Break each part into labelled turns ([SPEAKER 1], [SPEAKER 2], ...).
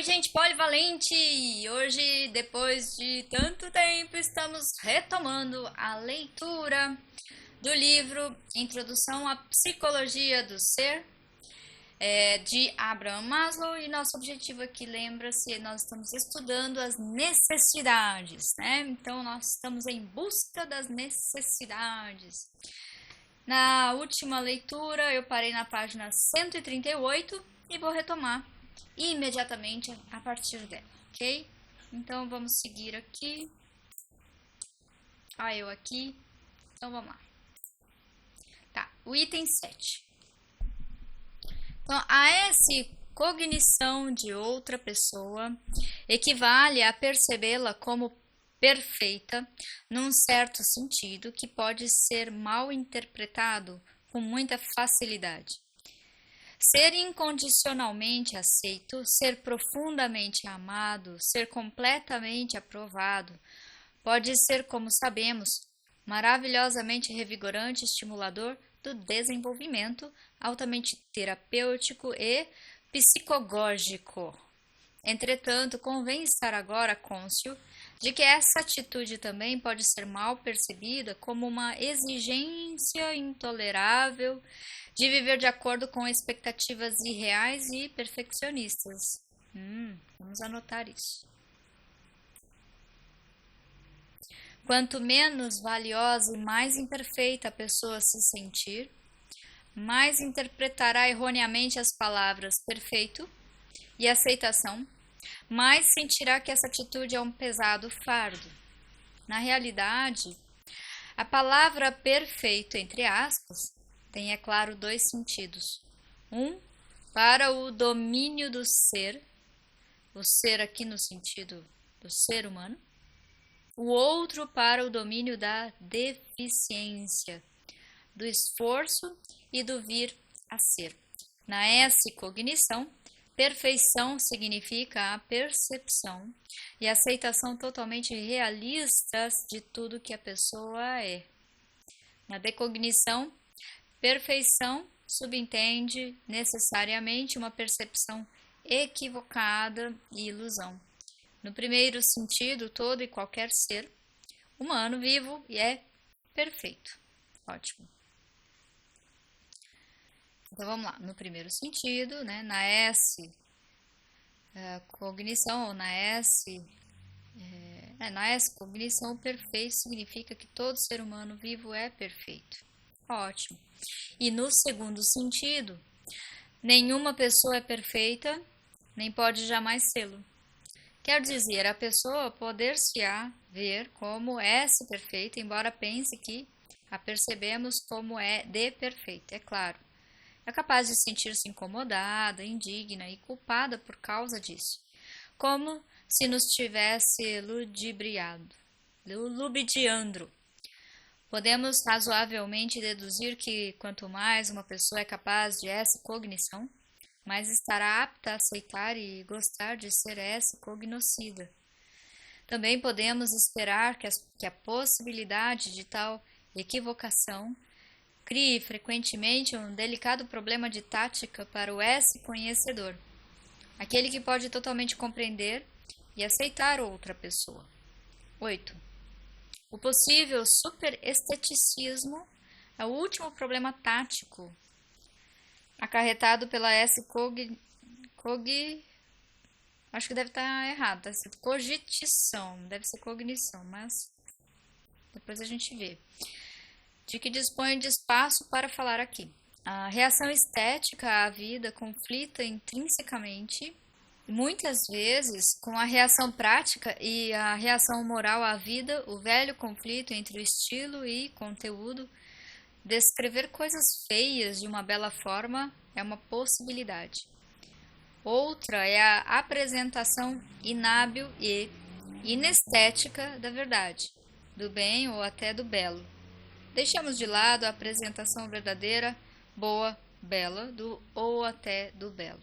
[SPEAKER 1] gente polivalente! Hoje, depois de tanto tempo, estamos retomando a leitura do livro Introdução à Psicologia do Ser, de Abraham Maslow, e nosso objetivo aqui, lembra-se, nós estamos estudando as necessidades, né? Então, nós estamos em busca das necessidades. Na última leitura, eu parei na página 138 e vou retomar imediatamente a partir dela, ok? Então, vamos seguir aqui. Eu aqui. Então, vamos lá. Tá, o item 7. Então, a essa cognição de outra pessoa equivale a percebê-la como perfeita, num certo sentido, que pode ser mal interpretado com muita facilidade. Ser incondicionalmente aceito, ser profundamente amado, ser completamente aprovado, pode ser, como sabemos, maravilhosamente revigorante e estimulador do desenvolvimento, altamente terapêutico e psicogógico. Entretanto, convém estar agora cônscio de que essa atitude também pode ser mal percebida como uma exigência intolerável de viver de acordo com expectativas irreais e perfeccionistas. Vamos anotar isso. Quanto menos valiosa e mais imperfeita a pessoa se sentir, mais interpretará erroneamente as palavras perfeito e aceitação, mais sentirá que essa atitude é um pesado fardo. Na realidade, a palavra perfeito, entre aspas, tem, é claro, dois sentidos. Um, para o domínio do ser, o ser aqui no sentido do ser humano. O outro para o domínio da deficiência, do esforço e do vir a ser. Na S-cognição, perfeição significa a percepção e aceitação totalmente realistas de tudo que a pessoa é. Na decognição, perfeição subentende necessariamente uma percepção equivocada e ilusão. No primeiro sentido, todo e qualquer ser humano vivo é perfeito. Ótimo. Então vamos lá, no primeiro sentido, né, na S cognição ou na S cognição, o perfeito significa que todo ser humano vivo é perfeito. Ótimo. E no segundo sentido, nenhuma pessoa é perfeita, nem pode jamais sê-lo. Quer dizer, a pessoa poder-se-á ver como é-se perfeita, embora pense que a percebemos como é de perfeita, é claro. É capaz de sentir-se incomodada, indigna e culpada por causa disso, como se nos tivesse ludibriando. Podemos razoavelmente deduzir que quanto mais uma pessoa é capaz de essa cognição, mais estará apta a aceitar e gostar de ser essa cognoscida. Também podemos esperar que a possibilidade de tal equivocação crie frequentemente um delicado problema de tática para o conhecedor, aquele que pode totalmente compreender e aceitar outra pessoa. 8. O possível superesteticismo é o último problema tático acarretado pela acho que deve estar errado, deve ser cognição, deve ser cognição, mas depois a gente vê. De que dispõe de espaço para falar aqui. A reação estética à vida conflita intrinsecamente, muitas vezes, com a reação prática e a reação moral à vida, o velho conflito entre o estilo e conteúdo. Descrever coisas feias de uma bela forma é uma possibilidade. Outra é a apresentação inábil e inestética da verdade, do bem ou até do belo. Deixamos de lado a apresentação verdadeira, boa, bela, do ou até do belo.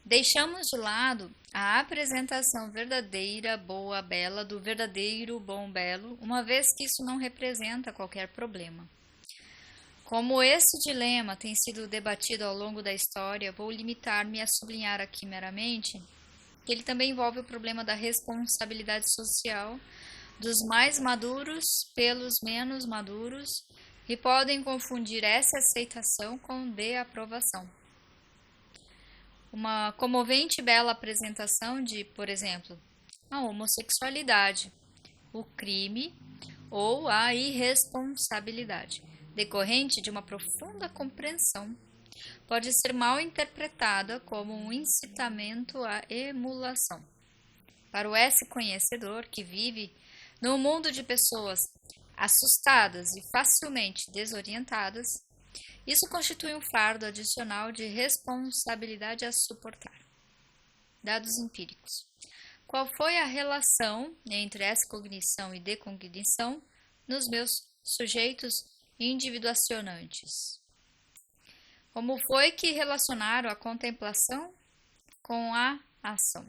[SPEAKER 1] Deixamos de lado a apresentação verdadeira, boa, bela, do verdadeiro, bom, belo, uma vez que isso não representa qualquer problema. Como esse dilema tem sido debatido ao longo da história, vou limitar-me a sublinhar aqui meramente que ele também envolve o problema da responsabilidade social dos mais maduros pelos menos maduros e podem confundir essa aceitação com deaprovação. Uma comovente e bela apresentação de, por exemplo, a homossexualidade, o crime ou a irresponsabilidade, decorrente de uma profunda compreensão, pode ser mal interpretada como um incitamento à emulação. Para o conhecedor que vive num mundo de pessoas assustadas e facilmente desorientadas, isso constitui um fardo adicional de responsabilidade a suportar. Dados empíricos. Qual foi a relação entre essa cognição e decognição nos meus sujeitos individuacionantes? Como foi que relacionaram a contemplação com a ação?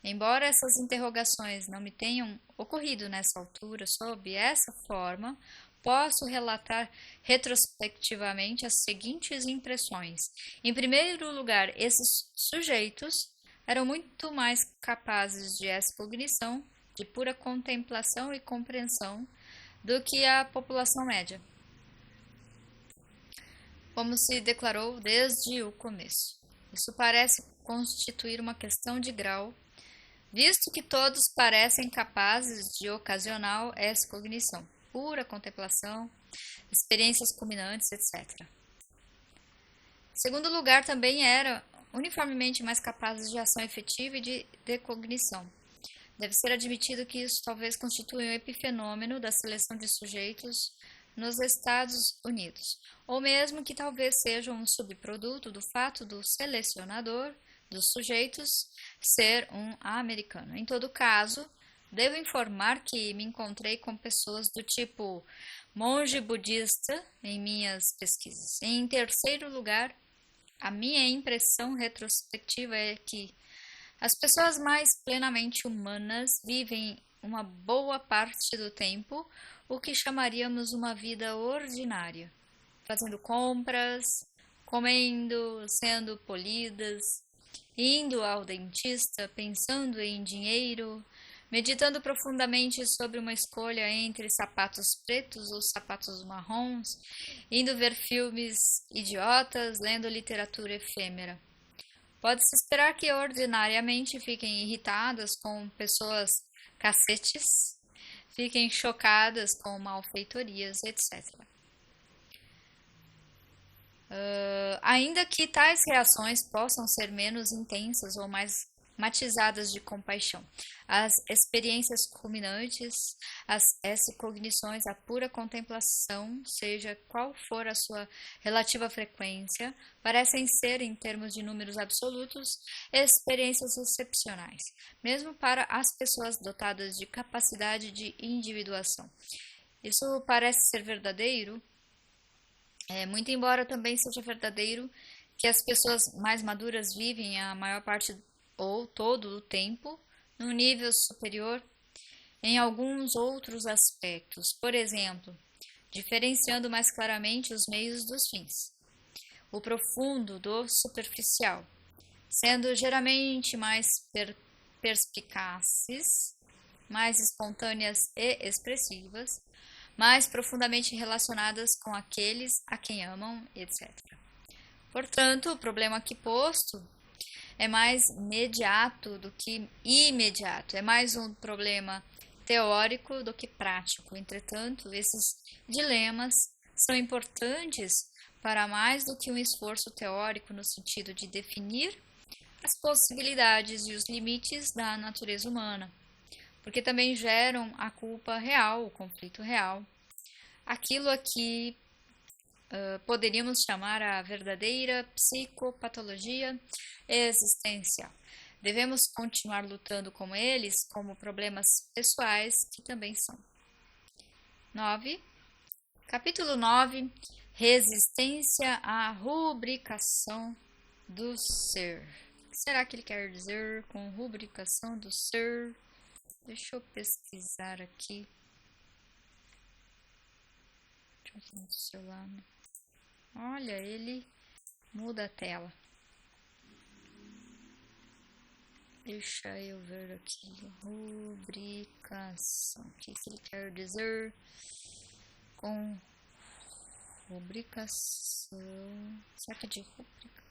[SPEAKER 1] Embora essas interrogações não me tenham ocorrido nessa altura, sob essa forma, posso relatar retrospectivamente as seguintes impressões. Em primeiro lugar, esses sujeitos eram muito mais capazes de essa cognição, de pura contemplação e compreensão, do que a população média, como se declarou desde o começo. Isso parece constituir uma questão de grau, visto que todos parecem capazes de ocasional essa cognição, pura contemplação, experiências culminantes, etc. Em segundo lugar, também eram uniformemente mais capazes de ação efetiva e de decognição. Deve ser admitido que isso talvez constitua um epifenômeno da seleção de sujeitos nos Estados Unidos, ou mesmo que talvez seja um subproduto do fato do selecionador dos sujeitos ser um americano. Em todo caso, devo informar que me encontrei com pessoas do tipo monge budista em minhas pesquisas. Em terceiro lugar, a minha impressão retrospectiva é que as pessoas mais plenamente humanas vivem uma boa parte do tempo o que chamaríamos uma vida ordinária, fazendo compras, comendo, sendo polidas, indo ao dentista, pensando em dinheiro, meditando profundamente sobre uma escolha entre sapatos pretos ou sapatos marrons, indo ver filmes idiotas, lendo literatura efêmera. Pode-se esperar que ordinariamente fiquem irritadas com pessoas cacetes, fiquem chocadas com malfeitorias, etc. Ainda que tais reações possam ser menos intensas ou mais matizadas de compaixão, as experiências culminantes, essas cognições, a pura contemplação, seja qual for a sua relativa frequência, parecem ser, em termos de números absolutos, experiências excepcionais, mesmo para as pessoas dotadas de capacidade de individuação. Isso parece ser verdadeiro, muito embora também seja verdadeiro que as pessoas mais maduras vivem a maior parte ou todo o tempo num nível superior em alguns outros aspectos. Por exemplo, diferenciando mais claramente os meios dos fins, o profundo do superficial, sendo geralmente mais perspicazes, mais espontâneas e expressivas, mais profundamente relacionadas com aqueles a quem amam, etc. Portanto, o problema aqui posto é mais mediato do que imediato, é mais um problema teórico do que prático. Entretanto, esses dilemas são importantes para mais do que um esforço teórico no sentido de definir as possibilidades e os limites da natureza humana, porque também geram a culpa real, o conflito real, aquilo a que poderíamos chamar a verdadeira psicopatologia existencial. Devemos continuar lutando com eles como problemas pessoais que também são. 9. Capítulo 9. Resistência à rubricação do ser. O que será que ele quer dizer com rubricação do ser? Deixa eu pesquisar aqui. Deixa eu ver no celular. Olha, ele muda a tela. Deixa eu ver aqui. Rubricação. O que ele quer dizer com rubricação? Será que é de rubrica?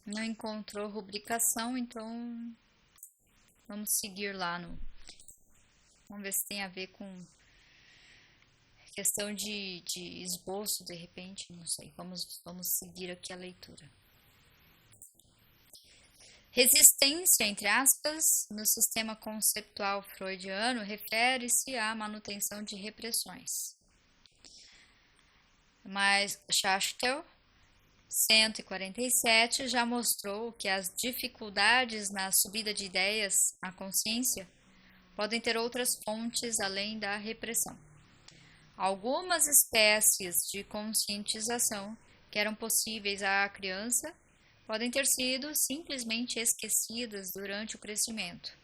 [SPEAKER 1] Não encontrou rubricação, então vamos seguir lá no. Vamos ver se tem a ver com questão de esboço, de repente, não sei. Vamos seguir aqui a leitura. Resistência, entre aspas, no sistema conceptual freudiano, refere-se à manutenção de repressões. Mas Schachtel, 147, já mostrou que as dificuldades na subida de ideias à consciência podem ter outras fontes além da repressão. Algumas espécies de conscientização que eram possíveis à criança podem ter sido simplesmente esquecidas durante o crescimento.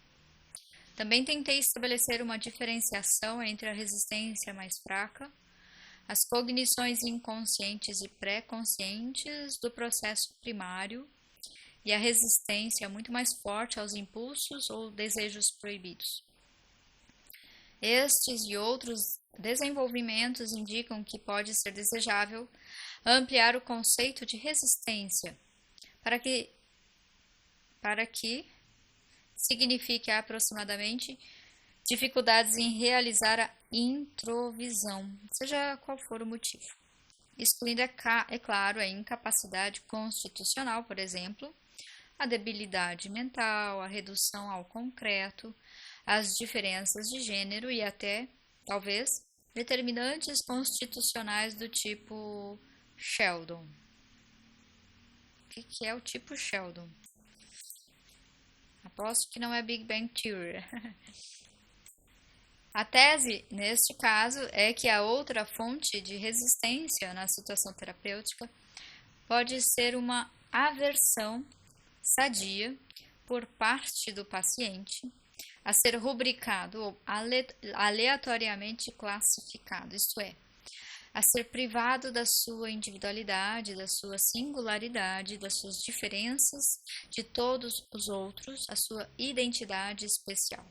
[SPEAKER 1] Também tentei estabelecer uma diferenciação entre a resistência mais fraca, as cognições inconscientes e pré-conscientes do processo primário e a resistência muito mais forte aos impulsos ou desejos proibidos. Estes e outros desenvolvimentos indicam que pode ser desejável ampliar o conceito de resistência para que signifique aproximadamente dificuldades em realizar a introvisão, seja qual for o motivo, excluindo, é claro, a incapacidade constitucional, por exemplo, a debilidade mental, a redução ao concreto, as diferenças de gênero e até, talvez, determinantes constitucionais do tipo Sheldon. O que é o tipo Sheldon? Aposto que não é Big Bang Theory. A tese, neste caso, é que a outra fonte de resistência na situação terapêutica pode ser uma aversão sadia por parte do paciente a ser rubricado ou aleatoriamente classificado, isto é, a ser privado da sua individualidade, da sua singularidade, das suas diferenças de todos os outros, a sua identidade especial.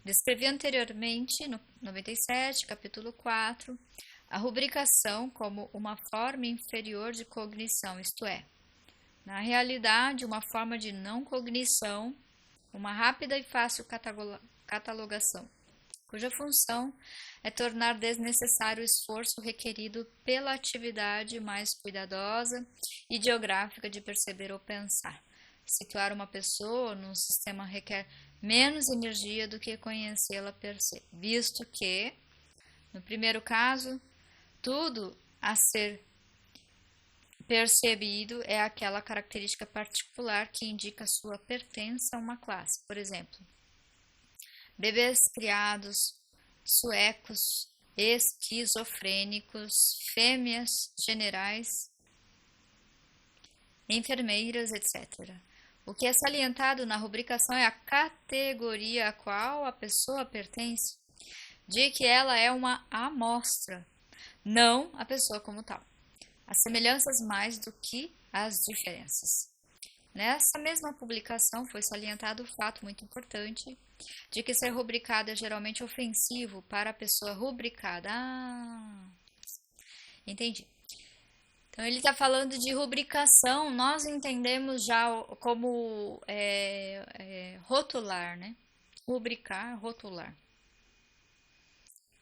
[SPEAKER 1] Descrevi anteriormente, no 97, capítulo 4, a rubricação como uma forma inferior de cognição, isto é, na realidade, uma forma de não cognição, uma rápida e fácil catalogação, cuja função é tornar desnecessário o esforço requerido pela atividade mais cuidadosa e geográfica de perceber ou pensar. Situar uma pessoa num sistema requer menos energia do que conhecê-la per se, visto que, no primeiro caso, tudo a ser percebido é aquela característica particular que indica sua pertença a uma classe. Por exemplo, bebês criados, suecos, esquizofrênicos, fêmeas generais, enfermeiras, etc. O que é salientado na rubricação é a categoria a qual a pessoa pertence, de que ela é uma amostra, não a pessoa como tal. As semelhanças mais do que as diferenças. Nessa mesma publicação foi salientado o fato muito importante de que ser rubricado é geralmente ofensivo para a pessoa rubricada. Entendi. Então ele está falando de rubricação, nós entendemos já como rotular, né? Rubricar, rotular.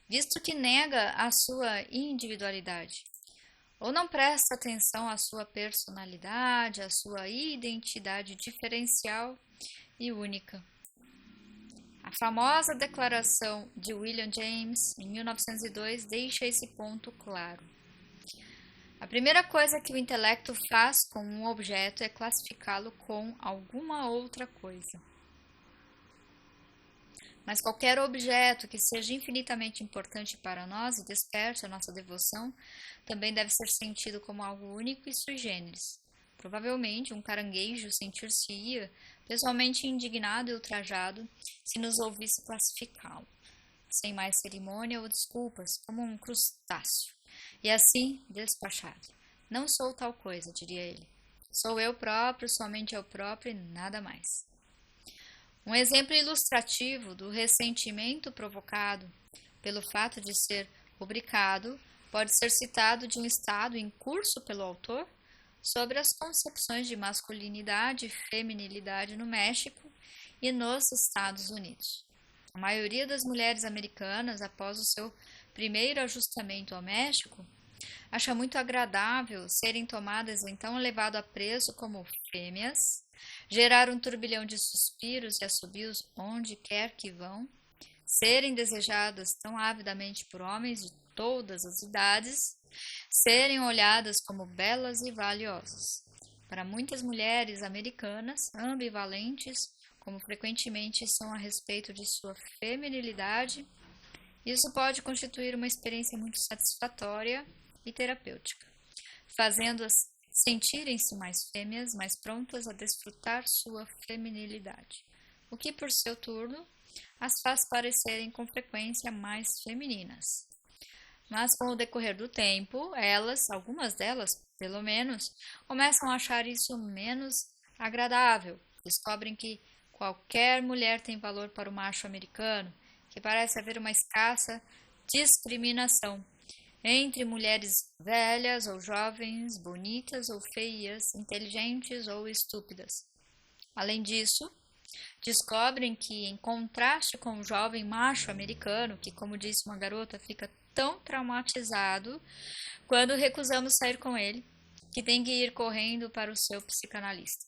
[SPEAKER 1] Visto que nega a sua individualidade, ou não presta atenção à sua personalidade, à sua identidade diferencial e única. A famosa declaração de William James, em 1902, deixa esse ponto claro. A primeira coisa que o intelecto faz com um objeto é classificá-lo com alguma outra coisa. Mas qualquer objeto que seja infinitamente importante para nós e desperte a nossa devoção, também deve ser sentido como algo único e sui generis. Provavelmente um caranguejo sentir-se-ia pessoalmente indignado e ultrajado se nos ouvisse classificá-lo, sem mais cerimônia ou desculpas, como um crustáceo, e assim despachado. Não sou tal coisa, diria ele. Sou eu próprio, somente eu próprio e nada mais. Um exemplo ilustrativo do ressentimento provocado pelo fato de ser rubricado pode ser citado de um estado em curso pelo autor sobre as concepções de masculinidade e feminilidade no México e nos Estados Unidos. A maioria das mulheres americanas, após o seu primeiro ajustamento ao México, acha muito agradável serem tomadas então levado a preço como fêmeas, gerar um turbilhão de suspiros e assobios onde quer que vão, serem desejadas tão avidamente por homens de todas as idades, serem olhadas como belas e valiosas. Para muitas mulheres americanas, ambivalentes, como frequentemente são a respeito de sua feminilidade, isso pode constituir uma experiência muito satisfatória e terapêutica, fazendo-as sentirem-se mais fêmeas, mais prontas a desfrutar sua feminilidade, o que, por seu turno, as faz parecerem com frequência mais femininas. Mas com o decorrer do tempo, algumas delas, pelo menos, começam a achar isso menos agradável. Descobrem que qualquer mulher tem valor para o macho americano, que parece haver uma escassa discriminação entre mulheres velhas ou jovens, bonitas ou feias, inteligentes ou estúpidas. Além disso, descobrem que, em contraste com o jovem macho americano, que, como disse uma garota, fica tão traumatizado quando recusamos sair com ele, que tem que ir correndo para o seu psicanalista.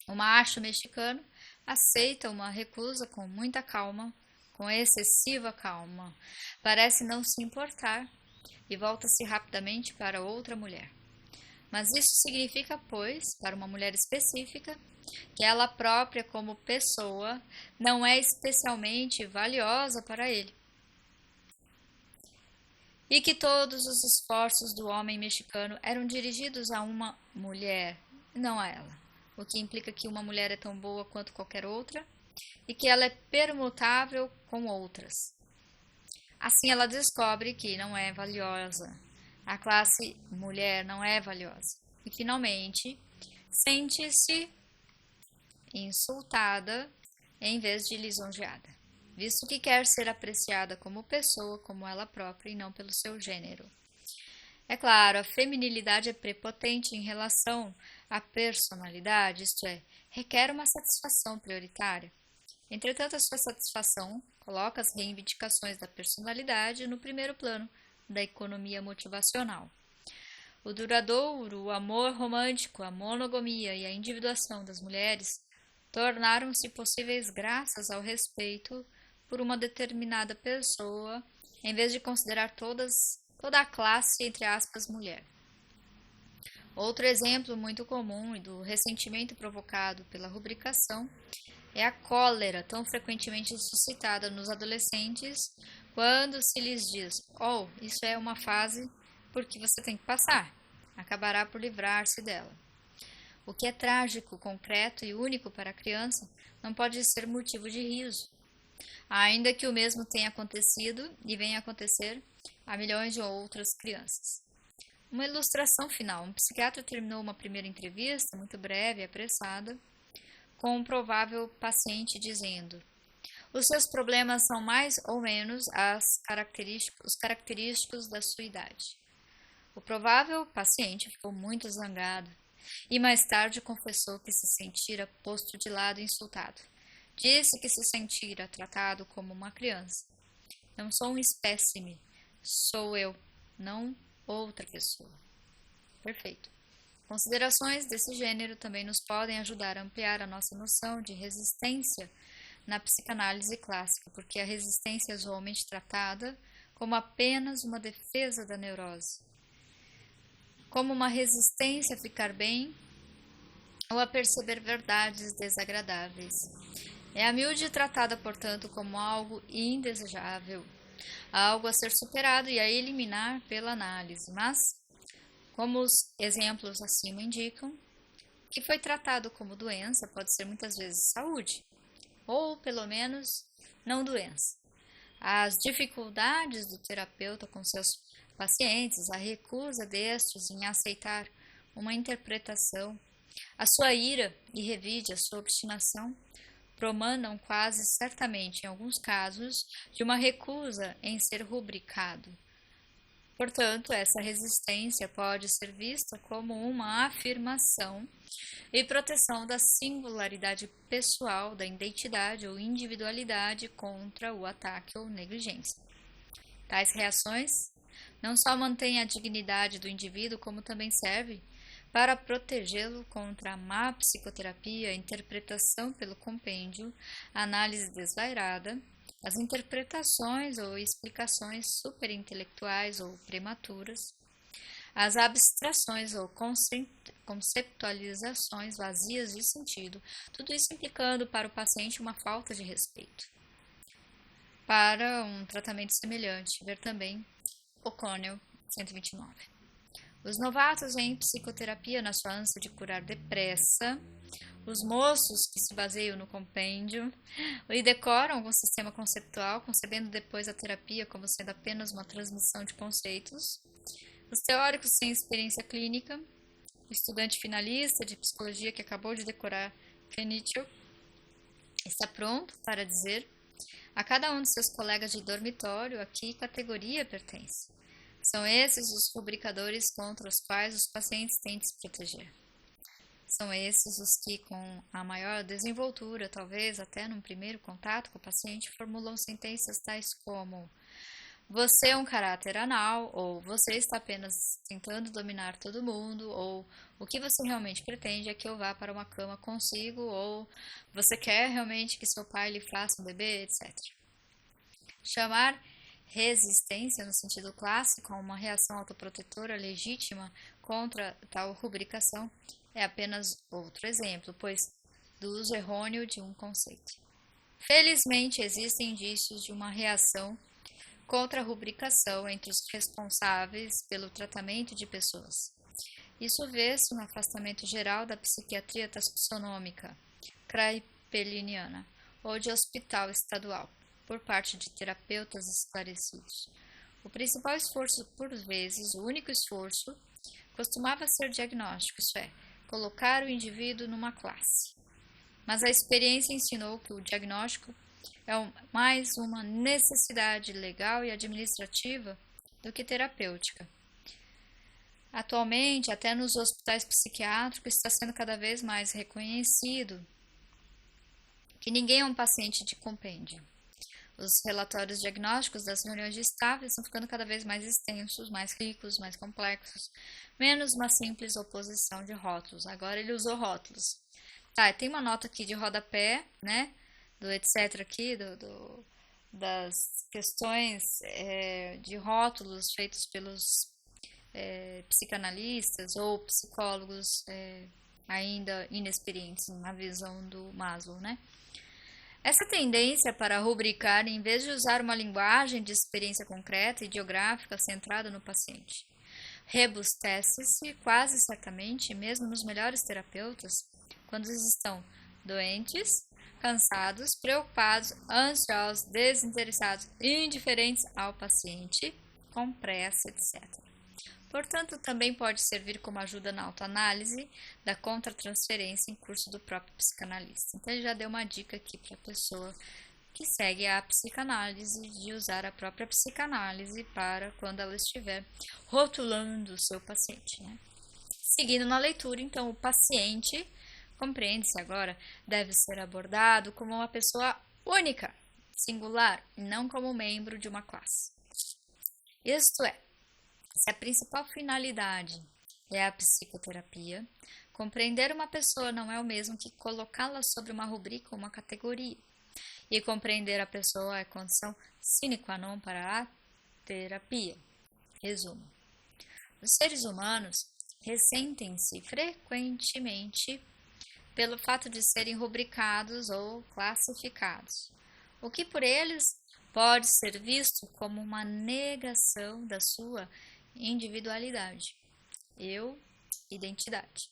[SPEAKER 1] O macho mexicano aceita uma recusa com muita calma, com excessiva calma, parece não se importar e volta-se rapidamente para outra mulher. Mas isso significa, pois, para uma mulher específica, que ela própria, como pessoa, não é especialmente valiosa para ele. E que todos os esforços do homem mexicano eram dirigidos a uma mulher, não a ela. O que implica que uma mulher é tão boa quanto qualquer outra e que ela é permutável com outras. Assim ela descobre que não é valiosa. A classe mulher não é valiosa. E finalmente sente-se insultada em vez de lisonjeada, visto que quer ser apreciada como pessoa, como ela própria e não pelo seu gênero. É claro, a feminilidade é prepotente em relação à personalidade, isto é, requer uma satisfação prioritária. Entretanto, a sua satisfação coloca as reivindicações da personalidade no primeiro plano da economia motivacional. O duradouro, o amor romântico, a monogamia e a individuação das mulheres tornaram-se possíveis graças ao respeito por uma determinada pessoa, em vez de considerar toda a classe, entre aspas, mulher. Outro exemplo muito comum do ressentimento provocado pela rubricação é a cólera, tão frequentemente suscitada nos adolescentes quando se lhes diz: "Oh, isso é uma fase por que você tem que passar. Acabará por livrar-se dela." O que é trágico, concreto e único para a criança não pode ser motivo de riso, ainda que o mesmo tenha acontecido e venha a acontecer a milhões de outras crianças. Uma ilustração final. Um psiquiatra terminou uma primeira entrevista, muito breve e apressada, com um provável paciente dizendo: "Os seus problemas são mais ou menos os característicos da sua idade." O provável paciente ficou muito zangado e mais tarde confessou que se sentira posto de lado e insultado. Disse que se sentira tratado como uma criança. "Não sou um espécime, sou eu, não outra pessoa." Perfeito. Considerações desse gênero também nos podem ajudar a ampliar a nossa noção de resistência na psicanálise clássica, porque a resistência é usualmente tratada como apenas uma defesa da neurose, como uma resistência a ficar bem ou a perceber verdades desagradáveis. É a miúde tratada, portanto, como algo indesejável, algo a ser superado e a eliminar pela análise, mas, como os exemplos acima indicam, que foi tratado como doença pode ser muitas vezes saúde, ou pelo menos não doença. As dificuldades do terapeuta com seus pacientes, a recusa destes em aceitar uma interpretação, a sua ira e revide, a sua obstinação, promanam quase certamente, em alguns casos, de uma recusa em ser rubricado. Portanto, essa resistência pode ser vista como uma afirmação e proteção da singularidade pessoal, da identidade ou individualidade contra o ataque ou negligência. Tais reações não só mantêm a dignidade do indivíduo, como também servem para protegê-lo contra a má psicoterapia, a interpretação pelo compêndio, a análise desvairada, as interpretações ou explicações superintelectuais ou prematuras, as abstrações ou conceptualizações vazias de sentido, tudo isso implicando para o paciente uma falta de respeito. Para um tratamento semelhante, ver também O'Connell, 129. Os novatos em psicoterapia, na sua ânsia de curar depressa, os moços que se baseiam no compêndio e decoram o sistema conceptual, concebendo depois a terapia como sendo apenas uma transmissão de conceitos, os teóricos sem experiência clínica, o estudante finalista de psicologia que acabou de decorar Kenichi está pronto para dizer a cada um de seus colegas de dormitório a que categoria pertence. São esses os rubricadores contra os quais os pacientes têm de se proteger. São esses os que, com a maior desenvoltura, talvez até num primeiro contato com o paciente, formulam sentenças tais como: você é um caráter anal, ou você está apenas tentando dominar todo mundo, ou o que você realmente pretende é que eu vá para uma cama consigo, ou você quer realmente que seu pai lhe faça um bebê, etc. Chamar resistência, no sentido clássico, a uma reação autoprotetora legítima contra tal rubricação é apenas outro exemplo, pois do uso errôneo de um conceito. Felizmente, existem indícios de uma reação contra a rubricação entre os responsáveis pelo tratamento de pessoas. Isso vê-se no afastamento geral da psiquiatria taxonômica kraepeliniana ou de hospital estadual, por parte de terapeutas esclarecidos. O principal esforço, por vezes, o único esforço, costumava ser diagnóstico, isso é, colocar o indivíduo numa classe. Mas a experiência ensinou que o diagnóstico é mais uma necessidade legal e administrativa do que terapêutica. Atualmente, até nos hospitais psiquiátricos, está sendo cada vez mais reconhecido que ninguém é um paciente de compêndio. Os relatórios diagnósticos das reuniões de staff estão ficando cada vez mais extensos, mais ricos, mais complexos, menos uma simples oposição de rótulos. Agora ele usou rótulos. Tá, tem uma nota aqui de rodapé, né, do etc aqui, das questões de rótulos feitos pelos psicanalistas ou psicólogos ainda inexperientes na visão do Maslow, né? Essa tendência para rubricar, em vez de usar uma linguagem de experiência concreta e geográfica centrada no paciente, rebustece-se quase certamente, mesmo nos melhores terapeutas, quando eles estão doentes, cansados, preocupados, ansiosos, desinteressados, indiferentes ao paciente, com pressa, etc. Portanto, também pode servir como ajuda na autoanálise da contratransferência em curso do próprio psicanalista. Então, ele já deu uma dica aqui para a pessoa que segue a psicanálise de usar a própria psicanálise para quando ela estiver rotulando o seu paciente, né? Seguindo na leitura, então, o paciente, compreende-se agora, deve ser abordado como uma pessoa única, singular, e não como membro de uma classe. Isto é, se a principal finalidade é a psicoterapia, compreender uma pessoa não é o mesmo que colocá-la sobre uma rubrica ou uma categoria. e compreender a pessoa é condição sine qua non para a terapia. Resumo: os seres humanos ressentem-se frequentemente pelo fato de serem rubricados ou classificados, o que por eles pode ser visto como uma negação da sua individualidade, identidade.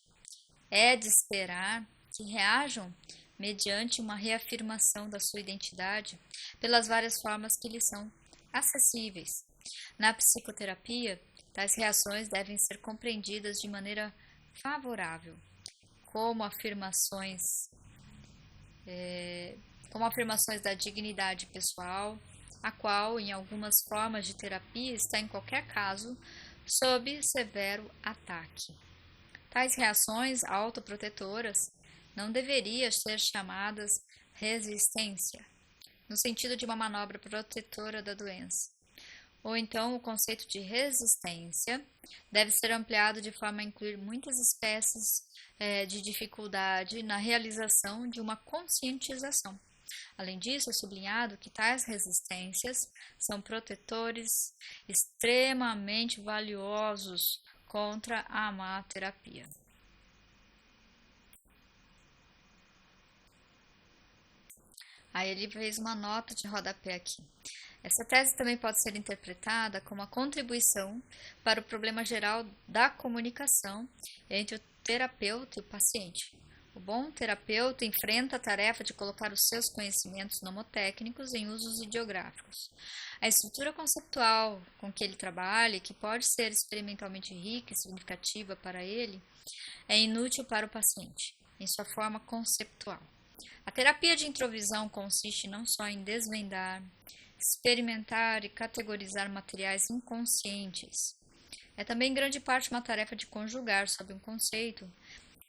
[SPEAKER 1] É de esperar que reajam mediante uma reafirmação da sua identidade pelas várias formas que lhes são acessíveis. Na psicoterapia, tais reações devem ser compreendidas de maneira favorável, como afirmações da dignidade pessoal, a qual, em algumas formas de terapia, está em qualquer caso sob severo ataque. Tais reações autoprotetoras não deveriam ser chamadas resistência, no sentido de uma manobra protetora da doença. Ou então, o conceito de resistência deve ser ampliado de forma a incluir muitas espécies de dificuldade na realização de uma conscientização. Além disso, é sublinhado que tais resistências são protetores extremamente valiosos contra a má terapia. Aí ele fez uma nota de rodapé aqui. Essa tese também pode ser interpretada como a contribuição para o problema geral da comunicação entre o terapeuta e o paciente. O bom terapeuta enfrenta a tarefa de colocar os seus conhecimentos nomotécnicos em usos ideográficos. A estrutura conceptual com que ele trabalha, que pode ser experimentalmente rica e significativa para ele, é inútil para o paciente, em sua forma conceptual. A terapia de introvisão consiste não só em desvendar, experimentar e categorizar materiais inconscientes. É também em grande parte uma tarefa de conjugar sob um conceito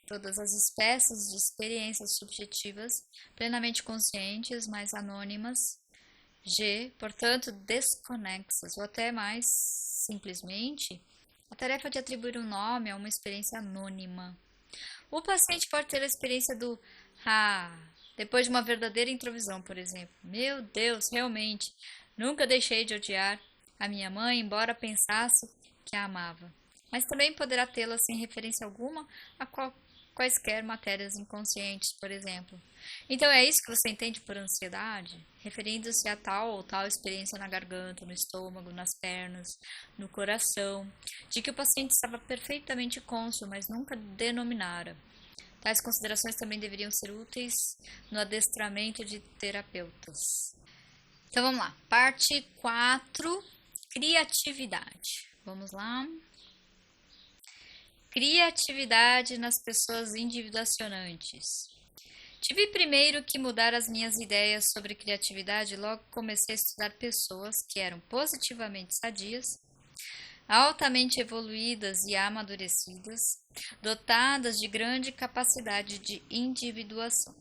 [SPEAKER 1] todas as espécies de experiências subjetivas plenamente conscientes, mas anônimas, portanto, desconexas, ou até mais simplesmente, a tarefa de atribuir um nome a uma experiência anônima. O paciente pode ter a experiência do depois de uma verdadeira introvisão, por exemplo. Meu Deus, realmente, nunca deixei de odiar a minha mãe, embora pensasse que a amava. Mas também poderá tê-la sem referência alguma a quaisquer matérias inconscientes, por exemplo. Então é isso que você entende por ansiedade? Referindo-se a tal ou tal experiência na garganta, no estômago, nas pernas, no coração, de que o paciente estava perfeitamente cônscio, mas nunca denominara. Tais considerações também deveriam ser úteis no adestramento de terapeutas. Então vamos lá, parte 4, criatividade. Vamos lá. Criatividade nas pessoas individuacionantes. Tive primeiro que mudar as minhas ideias sobre criatividade e logo comecei a estudar pessoas que eram positivamente sadias, altamente evoluídas e amadurecidas, dotadas de grande capacidade de individuação.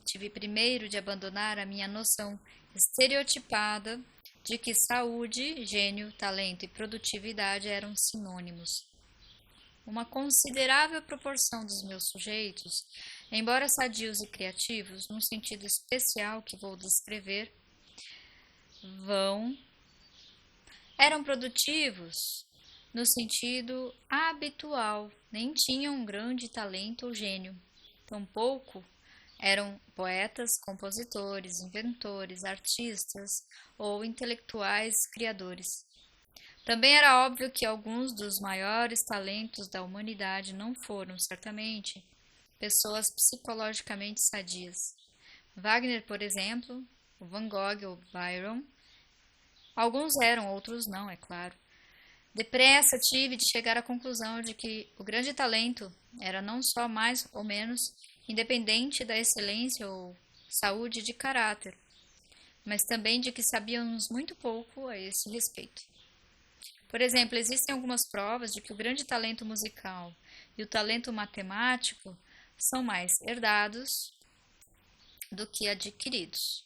[SPEAKER 1] Tive primeiro de abandonar a minha noção estereotipada de que saúde, gênio, talento e produtividade eram sinônimos. Uma considerável proporção dos meus sujeitos, embora sadios e criativos, num sentido especial que vou descrever, eram produtivos no sentido habitual, nem tinham um grande talento ou gênio. Tampouco eram poetas, compositores, inventores, artistas ou intelectuais criadores. Também era óbvio que alguns dos maiores talentos da humanidade não foram, certamente, pessoas psicologicamente sadias. Wagner, por exemplo, o Van Gogh ou Byron. Alguns eram, outros não, é claro. Depressa tive de chegar à conclusão de que o grande talento era não só mais ou menos independente da excelência ou saúde de caráter, mas também de que sabíamos muito pouco a esse respeito. Por exemplo, existem algumas provas de que o grande talento musical e o talento matemático são mais herdados do que adquiridos.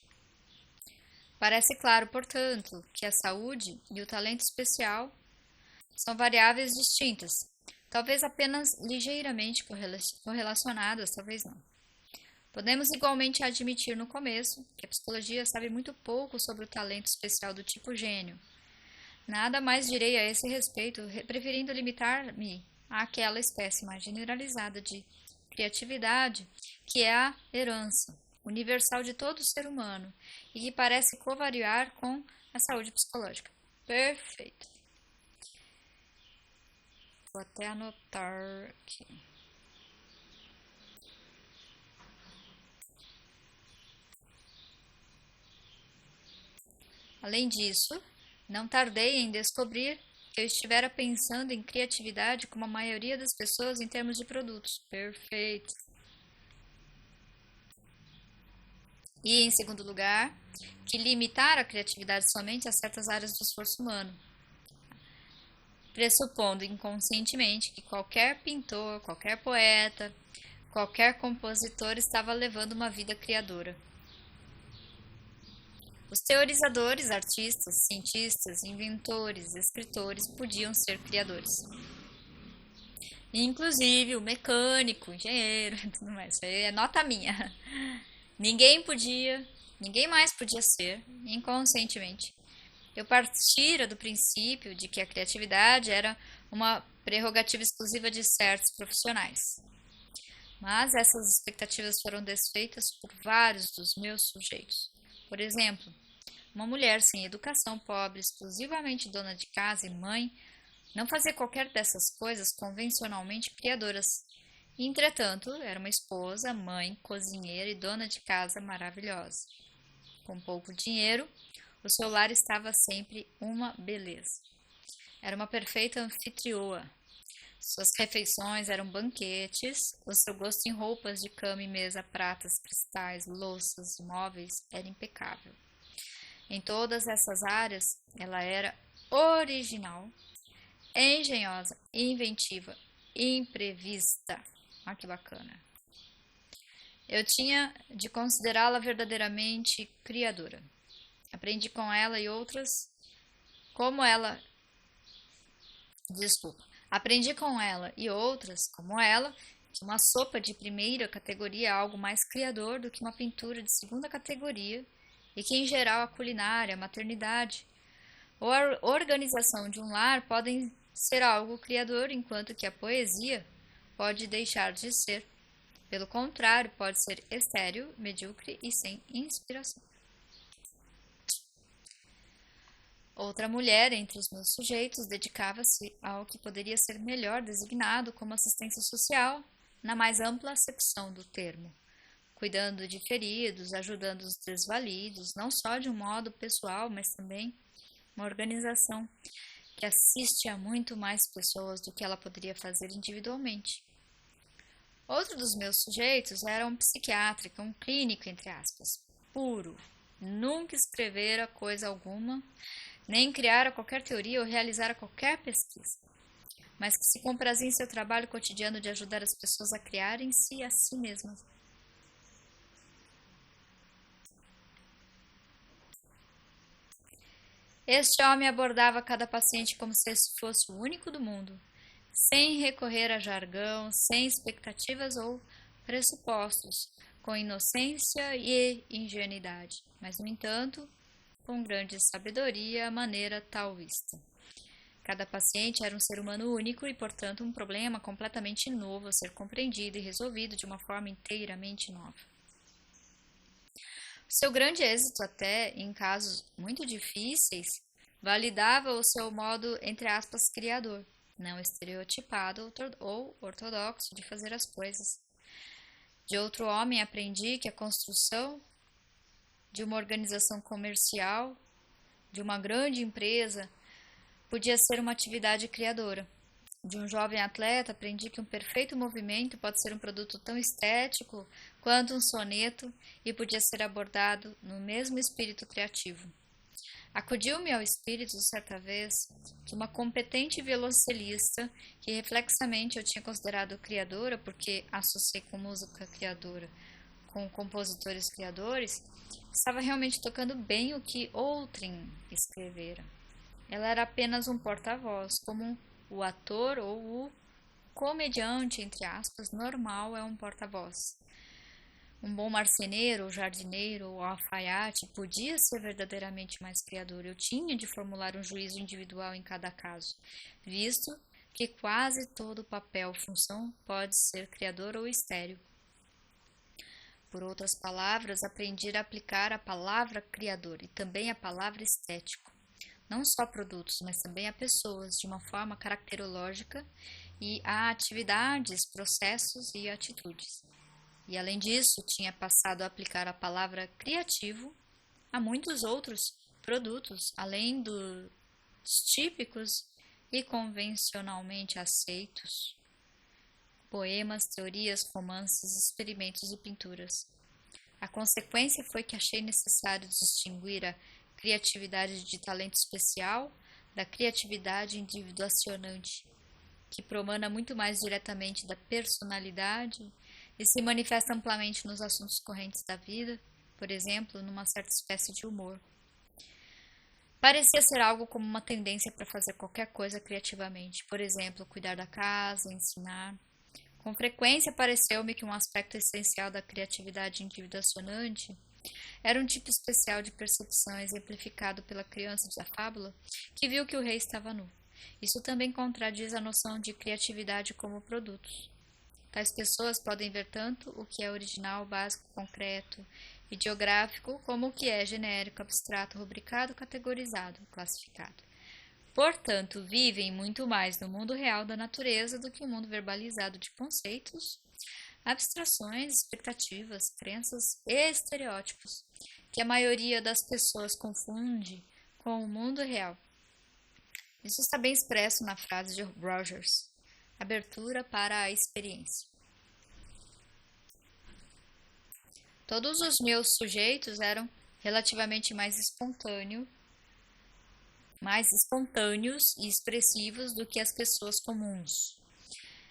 [SPEAKER 1] Parece claro, portanto, que a saúde e o talento especial são variáveis distintas, talvez apenas ligeiramente correlacionadas, talvez não. Podemos igualmente admitir no começo que a psicologia sabe muito pouco sobre o talento especial do tipo gênio. Nada mais direi a esse respeito, preferindo limitar-me àquela espécie mais generalizada de criatividade que é a herança universal de todo ser humano e que parece covariar com a saúde psicológica. Perfeito. Vou até anotar aqui. Além disso, não tardei em descobrir que eu estivera pensando em criatividade como a maioria das pessoas em termos de produtos. Perfeito. E, em segundo lugar, que limitar a criatividade somente a certas áreas do esforço humano, pressupondo inconscientemente que qualquer pintor, qualquer poeta, qualquer compositor estava levando uma vida criadora. Os teorizadores, artistas, cientistas, inventores, escritores podiam ser criadores. Inclusive o mecânico, o engenheiro, tudo mais. Isso aí é nota minha. Ninguém mais podia ser, inconscientemente. Eu partira do princípio de que a criatividade era uma prerrogativa exclusiva de certos profissionais. Mas essas expectativas foram desfeitas por vários dos meus sujeitos. Por exemplo, uma mulher sem educação, pobre, exclusivamente dona de casa e mãe, não fazia qualquer dessas coisas convencionalmente criadoras. Entretanto, era uma esposa, mãe, cozinheira e dona de casa maravilhosa. Com pouco dinheiro, o seu lar estava sempre uma beleza. Era uma perfeita anfitrioa. Suas refeições eram banquetes, o seu gosto em roupas de cama e mesa, pratas, cristais, louças, móveis era impecável. Em todas essas áreas, ela era original, engenhosa, inventiva, imprevista. Ah, que bacana. Eu tinha de considerá-la verdadeiramente criadora. Aprendi com ela e outras como ela. Desculpa. Aprendi com ela e outras como ela que uma sopa de primeira categoria é algo mais criador do que uma pintura de segunda categoria e que, em geral, a culinária, a maternidade ou a organização de um lar podem ser algo criador, enquanto que a poesia pode deixar de ser. Pelo contrário, pode ser estéril, medíocre e sem inspiração. Outra mulher entre os meus sujeitos dedicava-se ao que poderia ser melhor designado como assistência social, na mais ampla acepção do termo, cuidando de feridos, ajudando os desvalidos, não só de um modo pessoal, mas também uma organização que assiste a muito mais pessoas do que ela poderia fazer individualmente. Outro dos meus sujeitos era um psiquiátrico, um clínico, entre aspas, puro. Nunca escrevera coisa alguma, nem criara qualquer teoria ou realizara qualquer pesquisa, mas que se comprazia em seu trabalho cotidiano de ajudar as pessoas a criarem-se a si mesmas. Este homem abordava cada paciente como se esse fosse o único do mundo, sem recorrer a jargão, sem expectativas ou pressupostos, com inocência e ingenuidade, mas, no entanto, com grande sabedoria à maneira taoísta. Cada paciente era um ser humano único e, portanto, um problema completamente novo a ser compreendido e resolvido de uma forma inteiramente nova. Seu grande êxito, até em casos muito difíceis, validava o seu modo, entre aspas, criador, não estereotipado ou ortodoxo de fazer as coisas. De outro homem aprendi que a construção de uma organização comercial, de uma grande empresa, podia ser uma atividade criadora. De um jovem atleta aprendi que um perfeito movimento pode ser um produto tão estético quanto um soneto e podia ser abordado no mesmo espírito criativo. Acudiu-me ao espírito certa vez que uma competente violoncelista, que reflexamente eu tinha considerado criadora porque associei com música criadora com compositores criadores, estava realmente tocando bem o que outrem escrevera. Ela era apenas um porta-voz, como o ator ou o comediante, entre aspas, normal é um porta-voz. Um bom marceneiro, ou jardineiro, ou alfaiate podia ser verdadeiramente mais criador. Eu tinha de formular um juízo individual em cada caso, visto que quase todo papel ou função pode ser criador ou estéril. Por outras palavras, aprendi a aplicar a palavra criador e também a palavra estético, não só a produtos, mas também a pessoas, de uma forma caracterológica, e a atividades, processos e atitudes. E além disso, tinha passado a aplicar a palavra criativo a muitos outros produtos, além dos típicos e convencionalmente aceitos: poemas, teorias, romances, experimentos e pinturas. A consequência foi que achei necessário distinguir a criatividade de talento especial da criatividade individuacionante, que promana muito mais diretamente da personalidade e se manifesta amplamente nos assuntos correntes da vida, por exemplo, numa certa espécie de humor. Parecia ser algo como uma tendência para fazer qualquer coisa criativamente, por exemplo, cuidar da casa, ensinar. Com frequência pareceu-me que um aspecto essencial da criatividade individuacionante era um tipo especial de percepção exemplificado pela criança da fábula que viu que o rei estava nu. Isso também contradiz a noção de criatividade como produtos. Tais pessoas podem ver tanto o que é original, básico, concreto, ideográfico, como o que é genérico, abstrato, rubricado, categorizado, classificado. Portanto, vivem muito mais no mundo real da natureza do que o mundo verbalizado de conceitos, abstrações, expectativas, crenças e estereótipos, que a maioria das pessoas confunde com o mundo real. Isso está bem expresso na frase de Rogers: abertura para a experiência. Todos os meus sujeitos eram relativamente mais espontâneos e expressivos do que as pessoas comuns.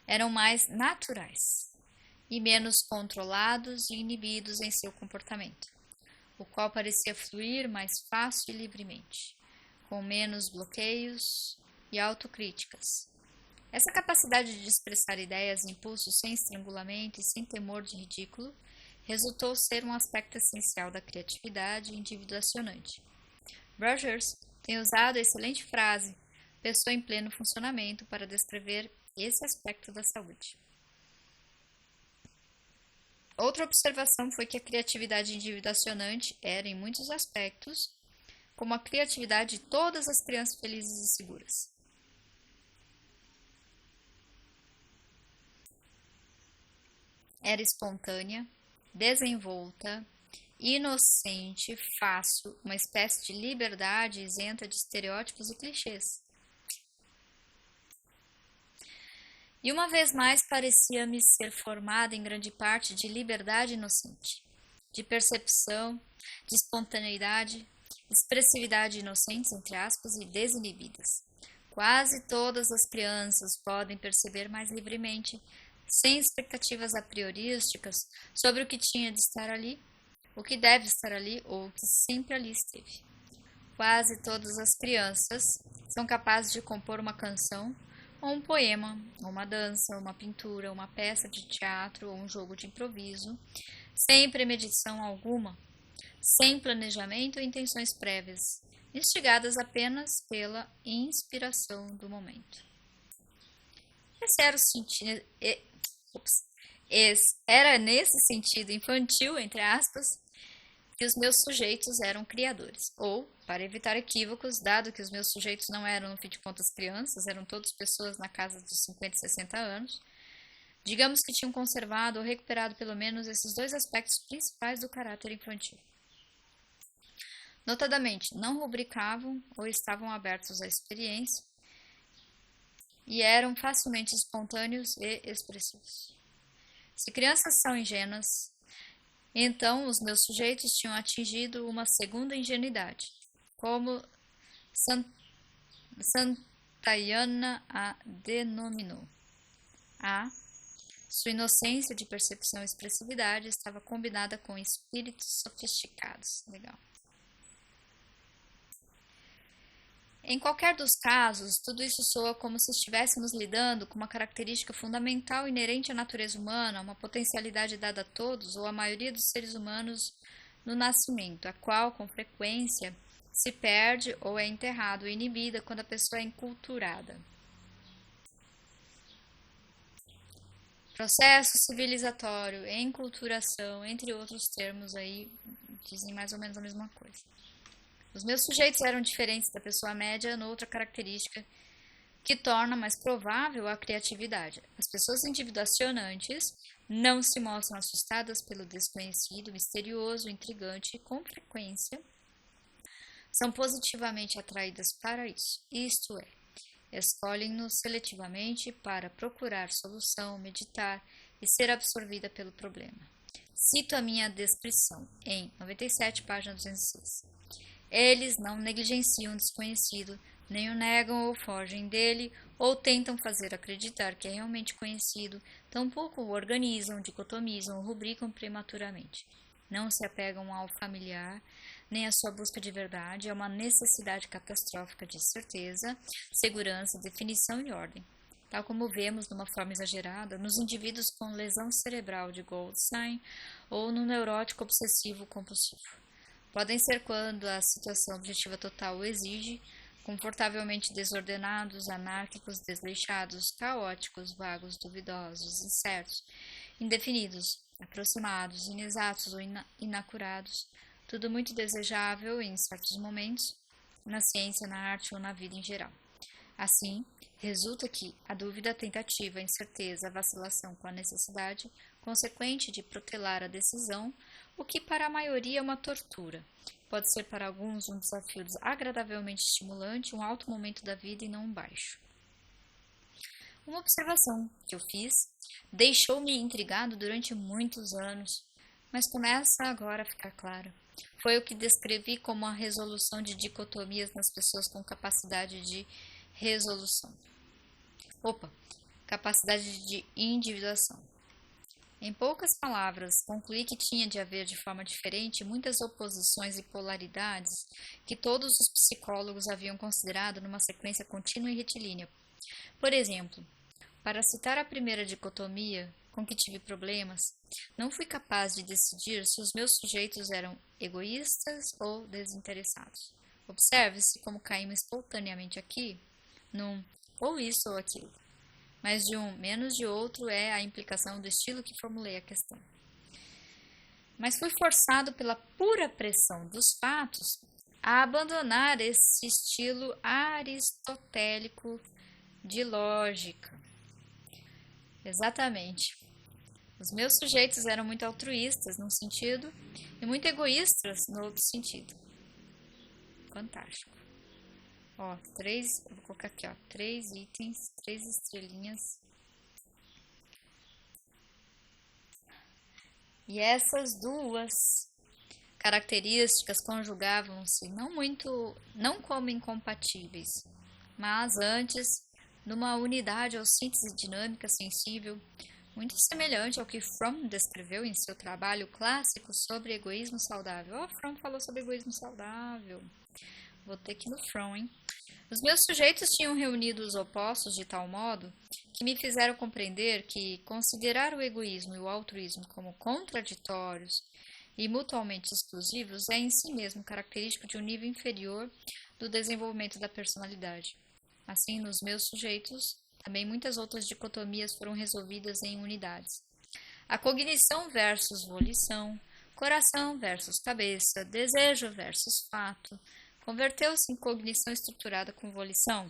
[SPEAKER 1] Eram mais naturais e menos controlados e inibidos em seu comportamento, o qual parecia fluir mais fácil e livremente, com menos bloqueios e autocríticas. Essa capacidade de expressar ideias e impulsos sem estrangulamento e sem temor de ridículo resultou ser um aspecto essencial da criatividade individuacionante. Rogers tem usado a excelente frase "pessoa em pleno funcionamento" para descrever esse aspecto da saúde. Outra observação foi que a criatividade individuacionante era, em muitos aspectos, como a criatividade de todas as crianças felizes e seguras. Era espontânea, desenvolta, inocente, fácil, uma espécie de liberdade isenta de estereótipos e clichês. E uma vez mais parecia-me ser formada em grande parte de liberdade inocente, de percepção, de espontaneidade, expressividade inocentes, entre aspas, e desinibidas. Quase todas as crianças podem perceber mais livremente, sem expectativas a priorísticas, sobre o que tinha de estar ali, o que deve estar ali ou o que sempre ali esteve. Quase todas as crianças são capazes de compor uma canção, ou um poema, ou uma dança, uma pintura, uma peça de teatro ou um jogo de improviso, sem premedição alguma, sem planejamento ou intenções prévias, instigadas apenas pela inspiração do momento. Era nesse sentido infantil, entre aspas, que os meus sujeitos eram criadores. Ou, para evitar equívocos, dado que os meus sujeitos não eram, no fim de contas, crianças, eram todas pessoas na casa dos 50 e 60 anos, digamos que tinham conservado ou recuperado pelo menos esses dois aspectos principais do caráter infantil. Notadamente, não rubricavam ou estavam abertos à experiência e eram facilmente espontâneos e expressivos. Se crianças são ingênuas, então os meus sujeitos tinham atingido uma segunda ingenuidade, como Santayana a denominou. Sua inocência de percepção e expressividade estava combinada com espíritos sofisticados. Legal. Em qualquer dos casos, tudo isso soa como se estivéssemos lidando com uma característica fundamental inerente à natureza humana, uma potencialidade dada a todos ou à maioria dos seres humanos no nascimento, a qual, com frequência, se perde ou é enterrada ou inibida quando a pessoa é enculturada. Processo civilizatório, enculturação, entre outros termos aí, dizem mais ou menos a mesma coisa. Os meus sujeitos eram diferentes da pessoa média noutra característica que torna mais provável a criatividade. As pessoas individuacionantes não se mostram assustadas pelo desconhecido, misterioso, intrigante e, com frequência, são positivamente atraídas para isso. Isto é, escolhem-nos seletivamente para procurar solução, meditar e ser absorvida pelo problema. Cito a minha descrição em 97, página 206. Eles não negligenciam o desconhecido, nem o negam ou fogem dele, ou tentam fazer acreditar que é realmente conhecido, tampouco o organizam, dicotomizam ou rubricam prematuramente. Não se apegam ao familiar, nem à sua busca de verdade, é uma necessidade catastrófica de certeza, segurança, definição e ordem, tal como vemos, numa forma exagerada, nos indivíduos com lesão cerebral de Goldstein ou no neurótico obsessivo compulsivo. Podem ser, quando a situação objetiva total o exige, confortavelmente desordenados, anárquicos, desleixados, caóticos, vagos, duvidosos, incertos, indefinidos, aproximados, inexatos ou inacurados, tudo muito desejável em certos momentos, na ciência, na arte ou na vida em geral. Assim, resulta que a dúvida, a tentativa, a incerteza, a vacilação com a necessidade consequente de protelar a decisão, o que para a maioria é uma tortura. Pode ser para alguns um desafio agradavelmente estimulante, um alto momento da vida e não um baixo. Uma observação que eu fiz deixou-me intrigado durante muitos anos, mas começa agora a ficar clara. Foi o que descrevi como a resolução de dicotomias nas pessoas com capacidade de resolução. Capacidade de individuação. Em poucas palavras, concluí que tinha de haver de forma diferente muitas oposições e polaridades que todos os psicólogos haviam considerado numa sequência contínua e retilínea. Por exemplo, para citar a primeira dicotomia com que tive problemas, não fui capaz de decidir se os meus sujeitos eram egoístas ou desinteressados. Observe-se como caímos espontaneamente aqui, num ou isso ou aquilo. Mas de um menos de outro é a implicação do estilo que formulei a questão. Mas fui forçado pela pura pressão dos fatos a abandonar esse estilo aristotélico de lógica. Exatamente. Os meus sujeitos eram muito altruístas num sentido e muito egoístas no outro sentido. Fantástico. Vou colocar aqui, 3 itens, 3 estrelinhas. E essas duas características conjugavam-se não como incompatíveis, mas antes numa unidade ou síntese dinâmica sensível, muito semelhante ao que Fromm descreveu em seu trabalho clássico sobre egoísmo saudável. Fromm falou sobre egoísmo saudável. Vou ter que ir no Fromm, hein? Os meus sujeitos tinham reunido os opostos de tal modo que me fizeram compreender que considerar o egoísmo e o altruísmo como contraditórios e mutuamente exclusivos é em si mesmo característico de um nível inferior do desenvolvimento da personalidade. Assim, nos meus sujeitos, também muitas outras dicotomias foram resolvidas em unidades. A cognição versus volição, coração versus cabeça, desejo versus fato, converteu-se em cognição estruturada com volição,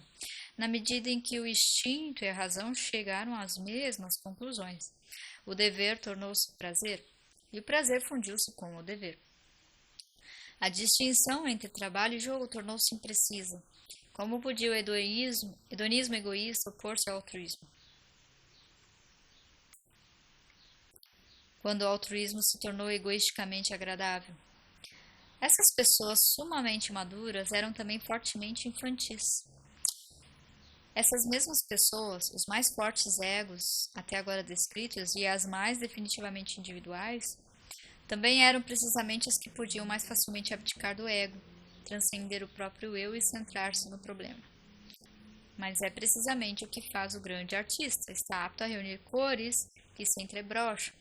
[SPEAKER 1] na medida em que o instinto e a razão chegaram às mesmas conclusões. O dever tornou-se prazer, e o prazer fundiu-se com o dever. A distinção entre trabalho e jogo tornou-se imprecisa. Como podia o hedonismo egoísta opor-se ao altruísmo? Quando o altruísmo se tornou egoisticamente agradável. Essas pessoas sumamente maduras eram também fortemente infantis. Essas mesmas pessoas, os mais fortes egos até agora descritos e as mais definitivamente individuais, também eram precisamente as que podiam mais facilmente abdicar do ego. transcender o próprio eu e centrar-se no problema. Mas é precisamente o que faz o grande artista. Está apto a reunir cores que se entrebrocham,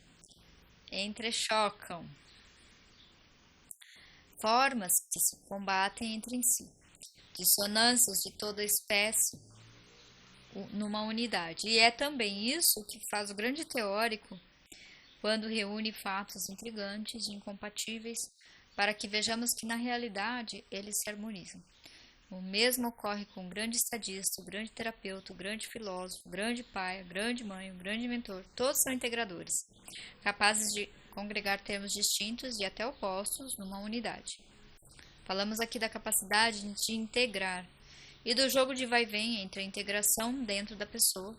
[SPEAKER 1] entrechocam, formas que se combatem entre si, dissonâncias de toda espécie numa unidade. E é também isso que faz o grande teórico quando reúne fatos intrigantes e incompatíveis para que vejamos que na realidade eles se harmonizam. O mesmo ocorre com o grande estadista, o grande terapeuta, o grande filósofo, o grande pai, a grande mãe, o grande mentor. Todos são integradores, capazes de congregar termos distintos e até opostos numa unidade. Falamos aqui da capacidade de integrar e do jogo de vai e vem entre a integração dentro da pessoa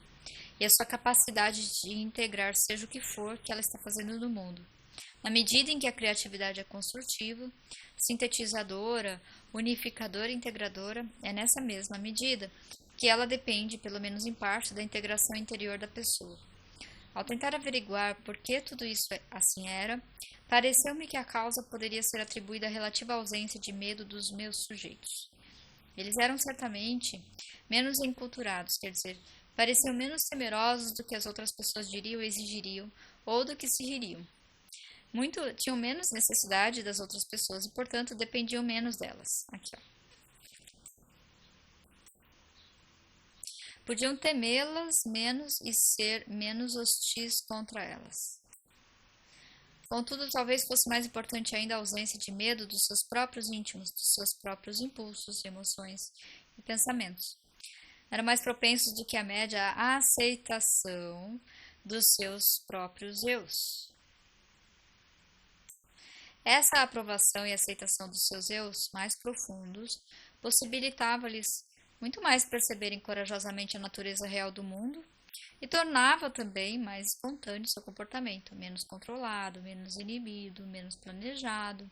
[SPEAKER 1] e a sua capacidade de integrar seja o que for que ela está fazendo no mundo. Na medida em que a criatividade é construtiva, sintetizadora, unificadora e integradora, é nessa mesma medida que ela depende, pelo menos em parte, da integração interior da pessoa. Ao tentar averiguar por que tudo isso assim era, pareceu-me que a causa poderia ser atribuída à relativa ausência de medo dos meus sujeitos. Eles eram certamente menos enculturados, quer dizer, pareciam menos temerosos do que as outras pessoas diriam ou exigiriam, ou do que se ririam. Tinham menos necessidade das outras pessoas e, portanto, dependiam menos delas. Aqui, ó. Podiam temê-las menos e ser menos hostis contra elas. Contudo, talvez fosse mais importante ainda a ausência de medo dos seus próprios íntimos, dos seus próprios impulsos, emoções e pensamentos. Eram mais propensos do que a média à aceitação dos seus próprios eus. Essa aprovação e aceitação dos seus eus mais profundos possibilitava-lhes muito mais perceberem corajosamente a natureza real do mundo e tornava também mais espontâneo seu comportamento, menos controlado, menos inibido, menos planejado,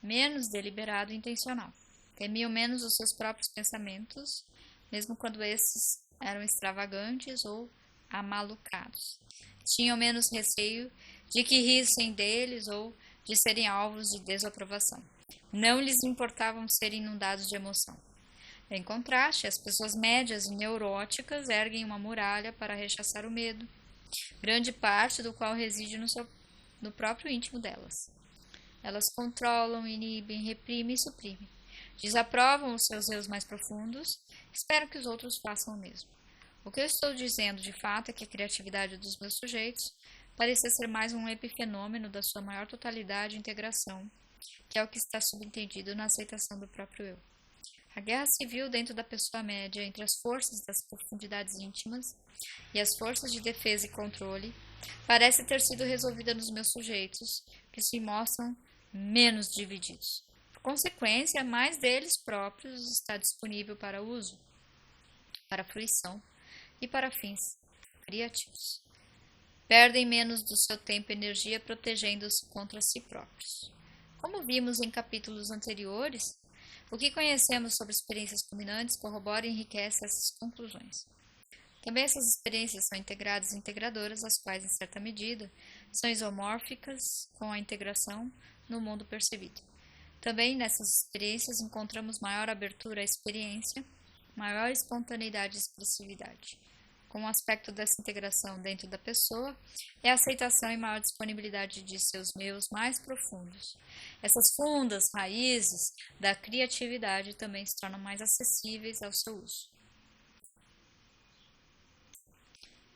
[SPEAKER 1] menos deliberado e intencional. Temiam menos os seus próprios pensamentos, mesmo quando esses eram extravagantes ou amalucados. Tinham menos receio de que rissem deles ou de serem alvos de desaprovação. Não lhes importavam ser inundados de emoção. Em contraste, as pessoas médias e neuróticas erguem uma muralha para rechaçar o medo, grande parte do qual reside no próprio íntimo delas. Elas controlam, inibem, reprimem e suprimem. Desaprovam os seus eus mais profundos, esperam que os outros façam o mesmo. O que eu estou dizendo de fato é que a criatividade dos meus sujeitos parecia ser mais um epifenômeno da sua maior totalidade e integração, que é o que está subentendido na aceitação do próprio eu. A guerra civil dentro da pessoa média entre as forças das profundidades íntimas e as forças de defesa e controle parece ter sido resolvida nos meus sujeitos, que se mostram menos divididos. Por consequência, mais deles próprios está disponível para uso, para fruição e para fins criativos. Perdem menos do seu tempo e energia protegendo-se contra si próprios. Como vimos em capítulos anteriores, o que conhecemos sobre experiências culminantes corrobora e enriquece essas conclusões. Também essas experiências são integradas e integradoras, as quais, em certa medida, são isomórficas com a integração no mundo percebido. Também nessas experiências encontramos maior abertura à experiência, maior espontaneidade e expressividade. Com o aspecto dessa integração dentro da pessoa é a aceitação e maior disponibilidade de seus meios mais profundos. Essas fundas raízes da criatividade também se tornam mais acessíveis ao seu uso.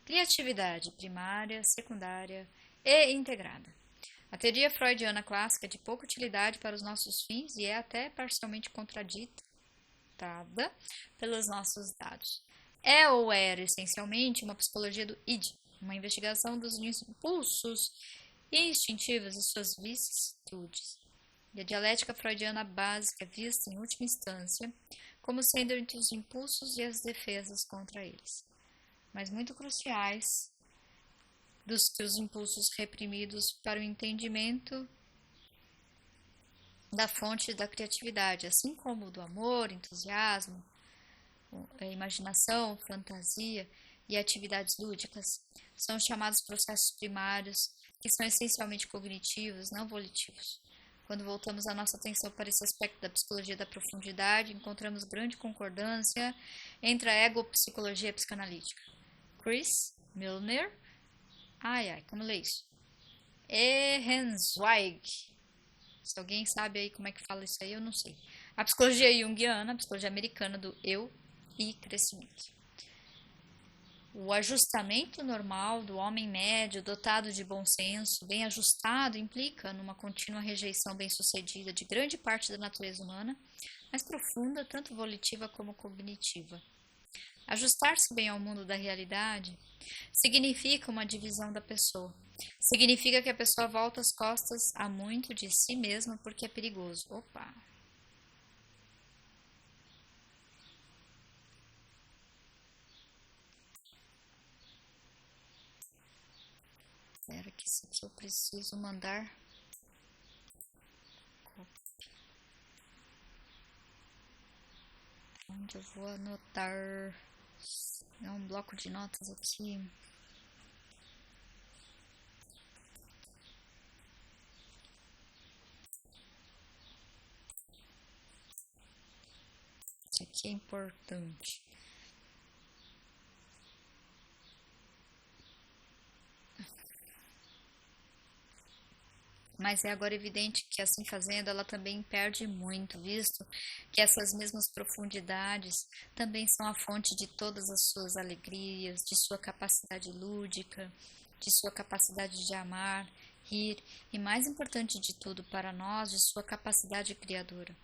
[SPEAKER 1] Criatividade primária, secundária e integrada. A teoria freudiana clássica é de pouca utilidade para os nossos fins e é até parcialmente contraditada pelos nossos dados. É ou era essencialmente uma psicologia do id, uma investigação dos impulsos instintivos e suas vicissitudes. E a dialética freudiana básica é vista, em última instância, como sendo entre os impulsos e as defesas contra eles, mas muito cruciais dos que os impulsos reprimidos para o entendimento da fonte da criatividade, assim como do amor, entusiasmo, imaginação, fantasia e atividades lúdicas, são chamados processos primários, que são essencialmente cognitivos, não volitivos. Quando voltamos a nossa atenção para esse aspecto da psicologia da profundidade, encontramos grande concordância entre a egopsicologia e a psicanalítica. Chris Milner, como lê isso? Ehrenzweig. Se alguém sabe aí como é que fala isso aí, eu não sei. A psicologia junguiana, a psicologia americana do eu e crescimento. O ajustamento normal do homem médio, dotado de bom senso, bem ajustado, implica numa contínua rejeição bem-sucedida de grande parte da natureza humana, mais profunda, tanto volitiva como cognitiva. Ajustar-se bem ao mundo da realidade significa uma divisão da pessoa. Significa que a pessoa volta as costas a muito de si mesma porque é perigoso. Opa! Espera que isso aqui eu preciso mandar. Onde eu vou anotar? É um bloco de notas aqui. Isso aqui é importante. Mas é agora evidente que, assim fazendo, ela também perde muito, visto que essas mesmas profundidades também são a fonte de todas as suas alegrias, de sua capacidade lúdica, de sua capacidade de amar, rir e, mais importante de tudo para nós, de sua capacidade criadora.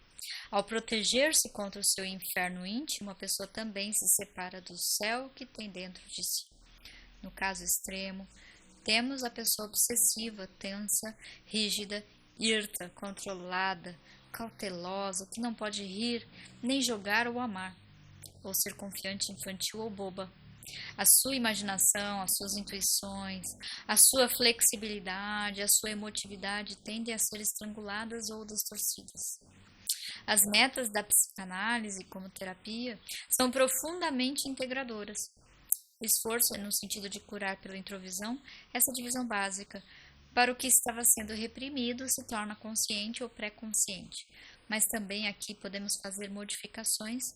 [SPEAKER 1] Ao proteger-se contra o seu inferno íntimo, a pessoa também se separa do céu que tem dentro de si. No caso extremo, temos a pessoa obsessiva, tensa, rígida, irta, controlada, cautelosa, que não pode rir, nem jogar ou amar, ou ser confiante, infantil ou boba. A sua imaginação, as suas intuições, a sua flexibilidade, a sua emotividade tendem a ser estranguladas ou distorcidas. As metas da psicanálise como terapia são profundamente integradoras. O esforço é no sentido de curar pela introvisão essa divisão básica. Para o que estava sendo reprimido se torna consciente ou pré-consciente. Mas também aqui podemos fazer modificações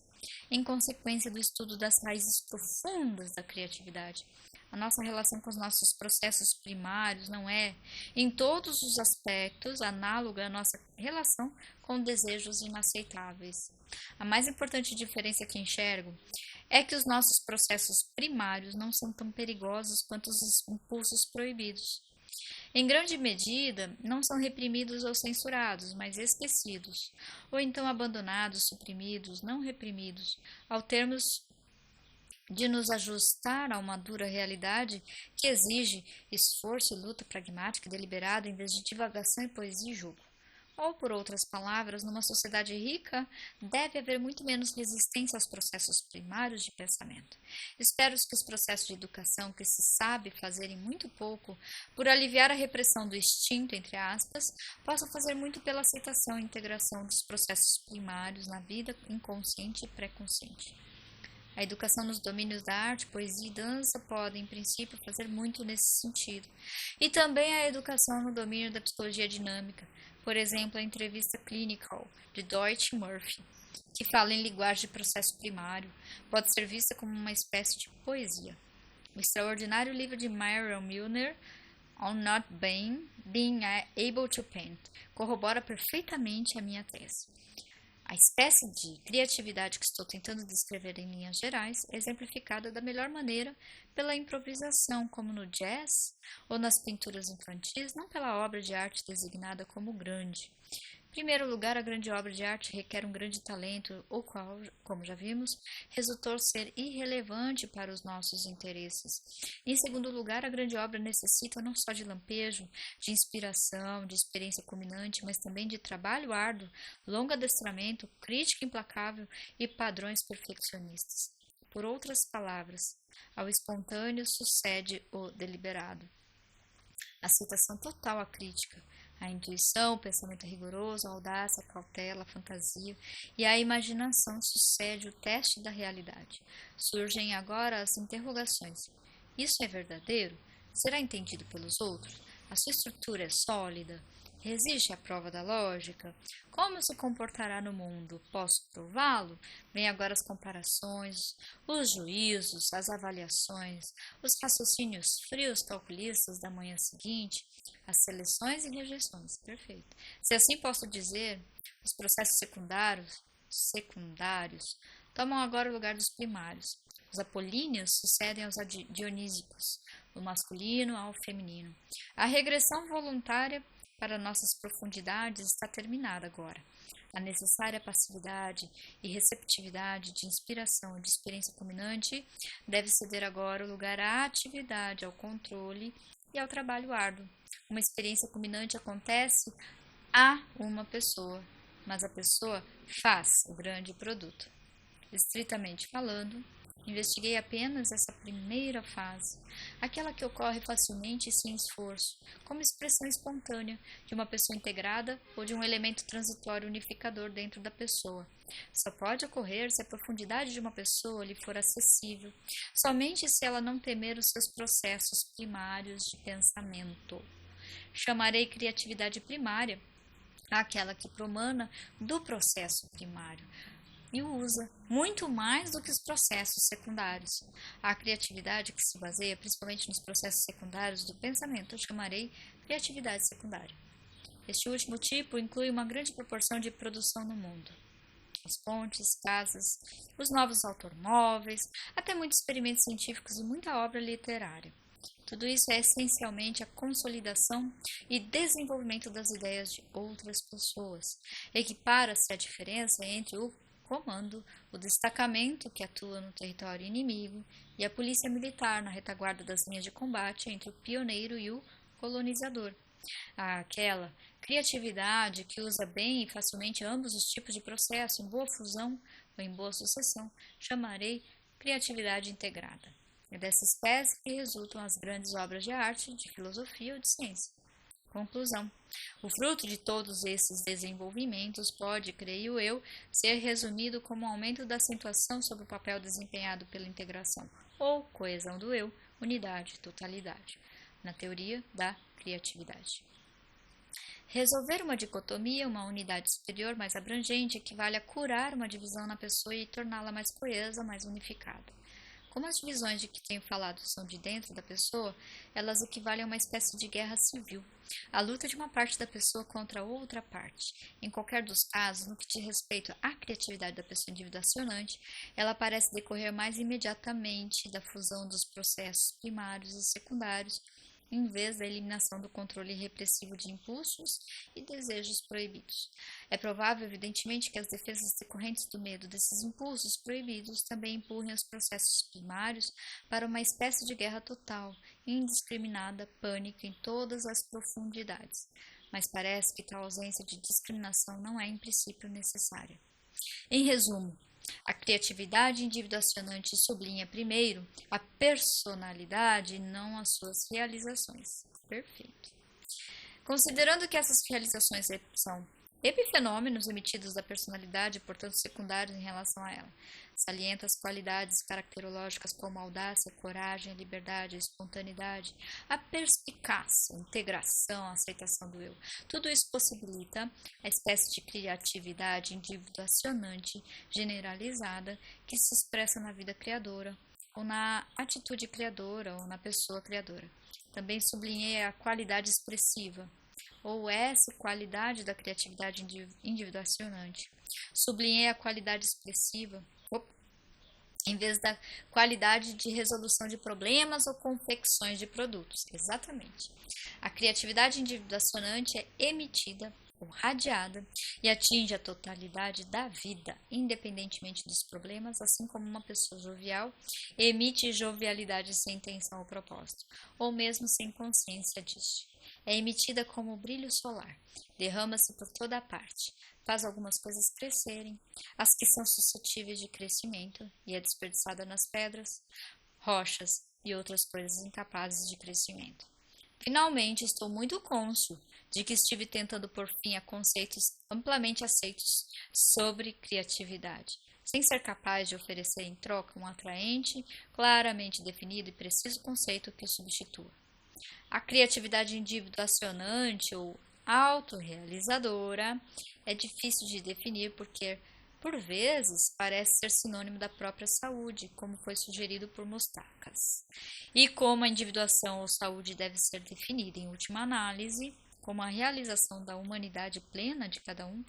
[SPEAKER 1] em consequência do estudo das raízes profundas da criatividade. A nossa relação com os nossos processos primários não é, em todos os aspectos, análoga à nossa relação com desejos inaceitáveis. A mais importante diferença que enxergo é que os nossos processos primários não são tão perigosos quanto os impulsos proibidos. Em grande medida, não são reprimidos ou censurados, mas esquecidos, ou então abandonados, suprimidos, não reprimidos, ao termos de nos ajustar a uma dura realidade que exige esforço e luta pragmática e deliberada em vez de divagação e poesia e jogo. Ou, por outras palavras, numa sociedade rica, deve haver muito menos resistência aos processos primários de pensamento. Espero que os processos de educação que se sabe fazerem muito pouco por aliviar a repressão do instinto, entre aspas, possam fazer muito pela aceitação e integração dos processos primários na vida inconsciente e pré-consciente. A educação nos domínios da arte, poesia e dança podem, em princípio, fazer muito nesse sentido. E também a educação no domínio da psicologia dinâmica, por exemplo, a entrevista Clinical, de Deutsch Murphy, que fala em linguagem de processo primário, pode ser vista como uma espécie de poesia. O extraordinário livro de Myron Milner, On Not Being Able to Paint, corrobora perfeitamente a minha tese. A espécie de criatividade que estou tentando descrever em linhas gerais é exemplificada da melhor maneira pela improvisação, como no jazz ou nas pinturas infantis, não pela obra de arte designada como grande. Em primeiro lugar, a grande obra de arte requer um grande talento, o qual, como já vimos, resultou ser irrelevante para os nossos interesses. Em segundo lugar, a grande obra necessita não só de lampejo, de inspiração, de experiência culminante, mas também de trabalho árduo, longo adestramento, crítica implacável e padrões perfeccionistas. Por outras palavras, ao espontâneo sucede o deliberado. A aceitação total à crítica, a intuição, o pensamento rigoroso, a audácia, a cautela, a fantasia e a imaginação sucede o teste da realidade. Surgem agora as interrogações. Isso é verdadeiro? Será entendido pelos outros? A sua estrutura é sólida? Resiste à prova da lógica? Como se comportará no mundo? Posso prová-lo? Vem agora as comparações, os juízos, as avaliações, os raciocínios frios calculistas da manhã seguinte, as seleções e rejeições. Perfeito. Se assim posso dizer, os processos secundários tomam agora o lugar dos primários. Os apolíneos sucedem aos dionísicos, do masculino ao feminino. A regressão voluntária para nossas profundidades está terminada agora. A necessária passividade e receptividade de inspiração e de experiência culminante deve ceder agora o lugar à atividade, ao controle e ao trabalho árduo. Uma experiência culminante acontece a uma pessoa, mas a pessoa faz o grande produto. Estritamente falando, investiguei apenas essa primeira fase, aquela que ocorre facilmente e sem esforço, como expressão espontânea de uma pessoa integrada ou de um elemento transitório unificador dentro da pessoa. Só pode ocorrer se a profundidade de uma pessoa lhe for acessível, somente se ela não temer os seus processos primários de pensamento. Chamarei criatividade primária aquela que promana do processo primário e o usa muito mais do que os processos secundários. A criatividade que se baseia principalmente nos processos secundários do pensamento eu chamarei criatividade secundária. Este último tipo inclui uma grande proporção de produção no mundo. As pontes, casas, os novos automóveis, até muitos experimentos científicos e muita obra literária. Tudo isso é essencialmente a consolidação e desenvolvimento das ideias de outras pessoas. Equipara-se a diferença entre o comando, o destacamento que atua no território inimigo e a polícia militar na retaguarda das linhas de combate entre o pioneiro e o colonizador. Aquela criatividade que usa bem e facilmente ambos os tipos de processo em boa fusão ou em boa sucessão, chamarei criatividade integrada. É dessa espécie que resultam as grandes obras de arte, de filosofia ou de ciência. Conclusão. O fruto de todos esses desenvolvimentos pode, creio eu, ser resumido como um aumento da acentuação sobre o papel desempenhado pela integração ou coesão do eu, unidade, totalidade, na teoria da criatividade. Resolver uma dicotomia, uma unidade superior mais abrangente, equivale a curar uma divisão na pessoa e torná-la mais coesa, mais unificada. Como as divisões de que tenho falado são de dentro da pessoa, elas equivalem a uma espécie de guerra civil, a luta de uma parte da pessoa contra outra parte. Em qualquer dos casos, no que diz respeito à criatividade da pessoa individuacionante, ela parece decorrer mais imediatamente da fusão dos processos primários e secundários, em vez da eliminação do controle repressivo de impulsos e desejos proibidos. É provável, evidentemente, que as defesas decorrentes do medo desses impulsos proibidos também empurrem os processos primários para uma espécie de guerra total, indiscriminada, pânica em todas as profundidades. Mas parece que tal ausência de discriminação não é, em princípio, necessária. Em resumo, a criatividade individuacionante sublinha primeiro a personalidade e não as suas realizações. Perfeito. Considerando que essas realizações são epifenômenos emitidos da personalidade, portanto secundários em relação a ela, salienta as qualidades caracterológicas como a audácia, a coragem, a liberdade, a espontaneidade, a perspicácia, a integração, a aceitação do eu. Tudo isso possibilita a espécie de criatividade individuacionante generalizada que se expressa na vida criadora, ou na atitude criadora, ou na pessoa criadora. Também sublinhei a qualidade expressiva, ou essa qualidade da criatividade individuacionante. Sublinhei a qualidade expressiva, em vez da qualidade de resolução de problemas ou confecções de produtos. Exatamente. A criatividade individuacionante é emitida ou radiada e atinge a totalidade da vida, independentemente dos problemas, assim como uma pessoa jovial emite jovialidade sem intenção ou propósito, ou mesmo sem consciência disso. É emitida como o brilho solar, derrama-se por toda a parte, faz algumas coisas crescerem, as que são suscetíveis de crescimento, e é desperdiçada nas pedras, rochas e outras coisas incapazes de crescimento. Finalmente, estou muito cônscio de que estive tentando pôr fim a conceitos amplamente aceitos sobre criatividade, sem ser capaz de oferecer em troca um atraente, claramente definido e preciso conceito que o substitua. A criatividade individuacionante ou autorrealizadora é difícil de definir porque, por vezes, parece ser sinônimo da própria saúde, como foi sugerido por Mustakas. E como a individuação ou saúde deve ser definida em última análise, como a realização da humanidade plena de cada um,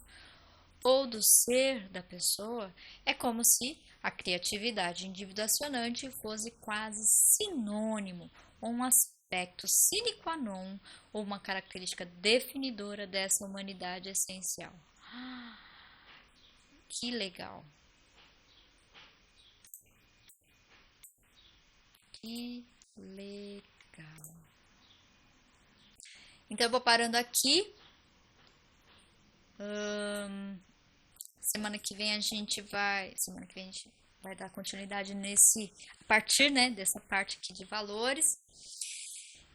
[SPEAKER 1] ou do ser da pessoa, é como se a criatividade individuacionante fosse quase sinônimo, ou um aspecto sine qua non, ou uma característica definidora dessa humanidade essencial. Que legal! Que legal! Então eu vou parando aqui. Semana que vem a gente vai dar continuidade a partir, né, dessa parte aqui de valores.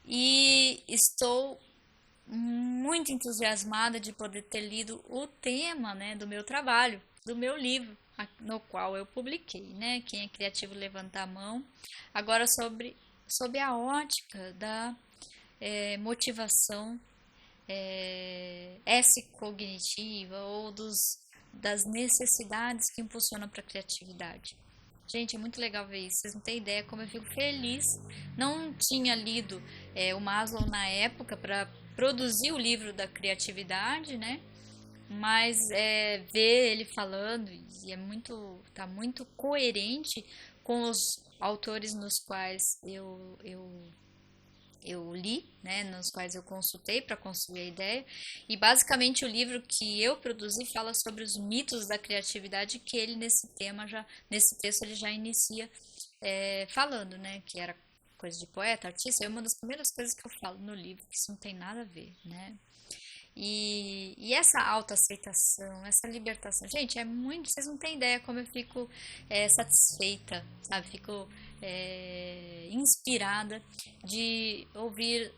[SPEAKER 1] E estou muito entusiasmada de poder ter lido o tema, né, do meu trabalho, do meu livro, no qual eu publiquei, né? Quem é criativo levanta a mão. Agora sobre a ótica da motivação S-cognitiva ou das necessidades que impulsionam para a criatividade. Gente, é muito legal ver isso. Vocês não têm ideia como eu fico feliz. Não tinha lido o Maslow na época para produzir o livro da criatividade, né? Mas ver ele falando e tá muito coerente com os autores nos quais eu li, né, nos quais eu consultei para construir a ideia. E basicamente o livro que eu produzi fala sobre os mitos da criatividade que ele nesse texto ele já inicia falando, né, que era coisa de poeta, artista. É uma das primeiras coisas que eu falo no livro, que isso não tem nada a ver, né? E essa autoaceitação, essa libertação, gente, é muito. Vocês não têm ideia como eu fico satisfeita, sabe? Fico inspirada de ouvir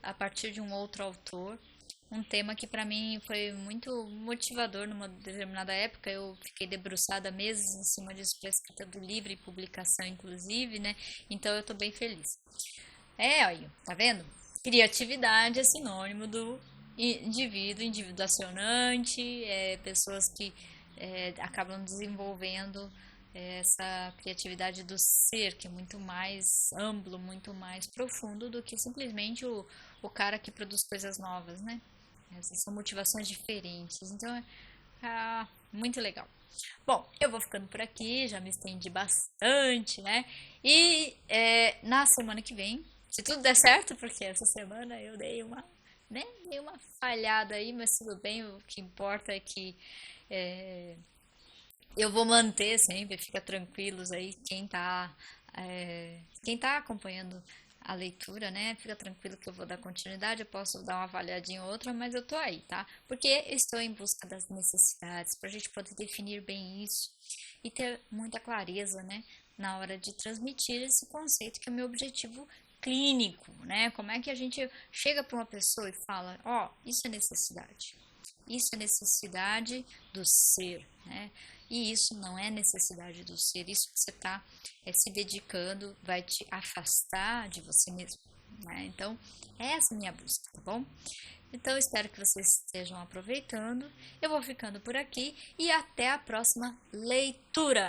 [SPEAKER 1] a partir de um outro autor um tema que para mim foi muito motivador numa determinada época. Eu fiquei debruçada meses em cima disso para a escrita do livro e publicação, inclusive, né? Então eu tô bem feliz. Olha, tá vendo? Criatividade é sinônimo do indivíduo individuacionante, pessoas que acabam desenvolvendo essa criatividade do ser, que é muito mais amplo, muito mais profundo do que simplesmente o cara que produz coisas novas, né? Essas são motivações diferentes, então muito legal. Bom, eu vou ficando por aqui, já me estendi bastante, né? E na semana que vem, se tudo der certo, porque essa semana eu dei dei uma falhada aí, mas tudo bem, o que importa é que eu vou manter sempre, fica tranquilos aí, quem tá acompanhando a leitura, né? Fica tranquilo que eu vou dar continuidade, eu posso dar uma avaliadinha ou outra, mas eu tô aí, tá? Porque eu estou em busca das necessidades, para a gente poder definir bem isso e ter muita clareza, né? Na hora de transmitir esse conceito que é o meu objetivo clínico, né? Como é que a gente chega para uma pessoa e fala, isso é necessidade. Isso é necessidade do ser, né? E isso não é necessidade do ser, isso que você está se dedicando vai te afastar de você mesmo, né? Então, essa é a minha busca, tá bom? Então, espero que vocês estejam aproveitando. Eu vou ficando por aqui e até a próxima leitura!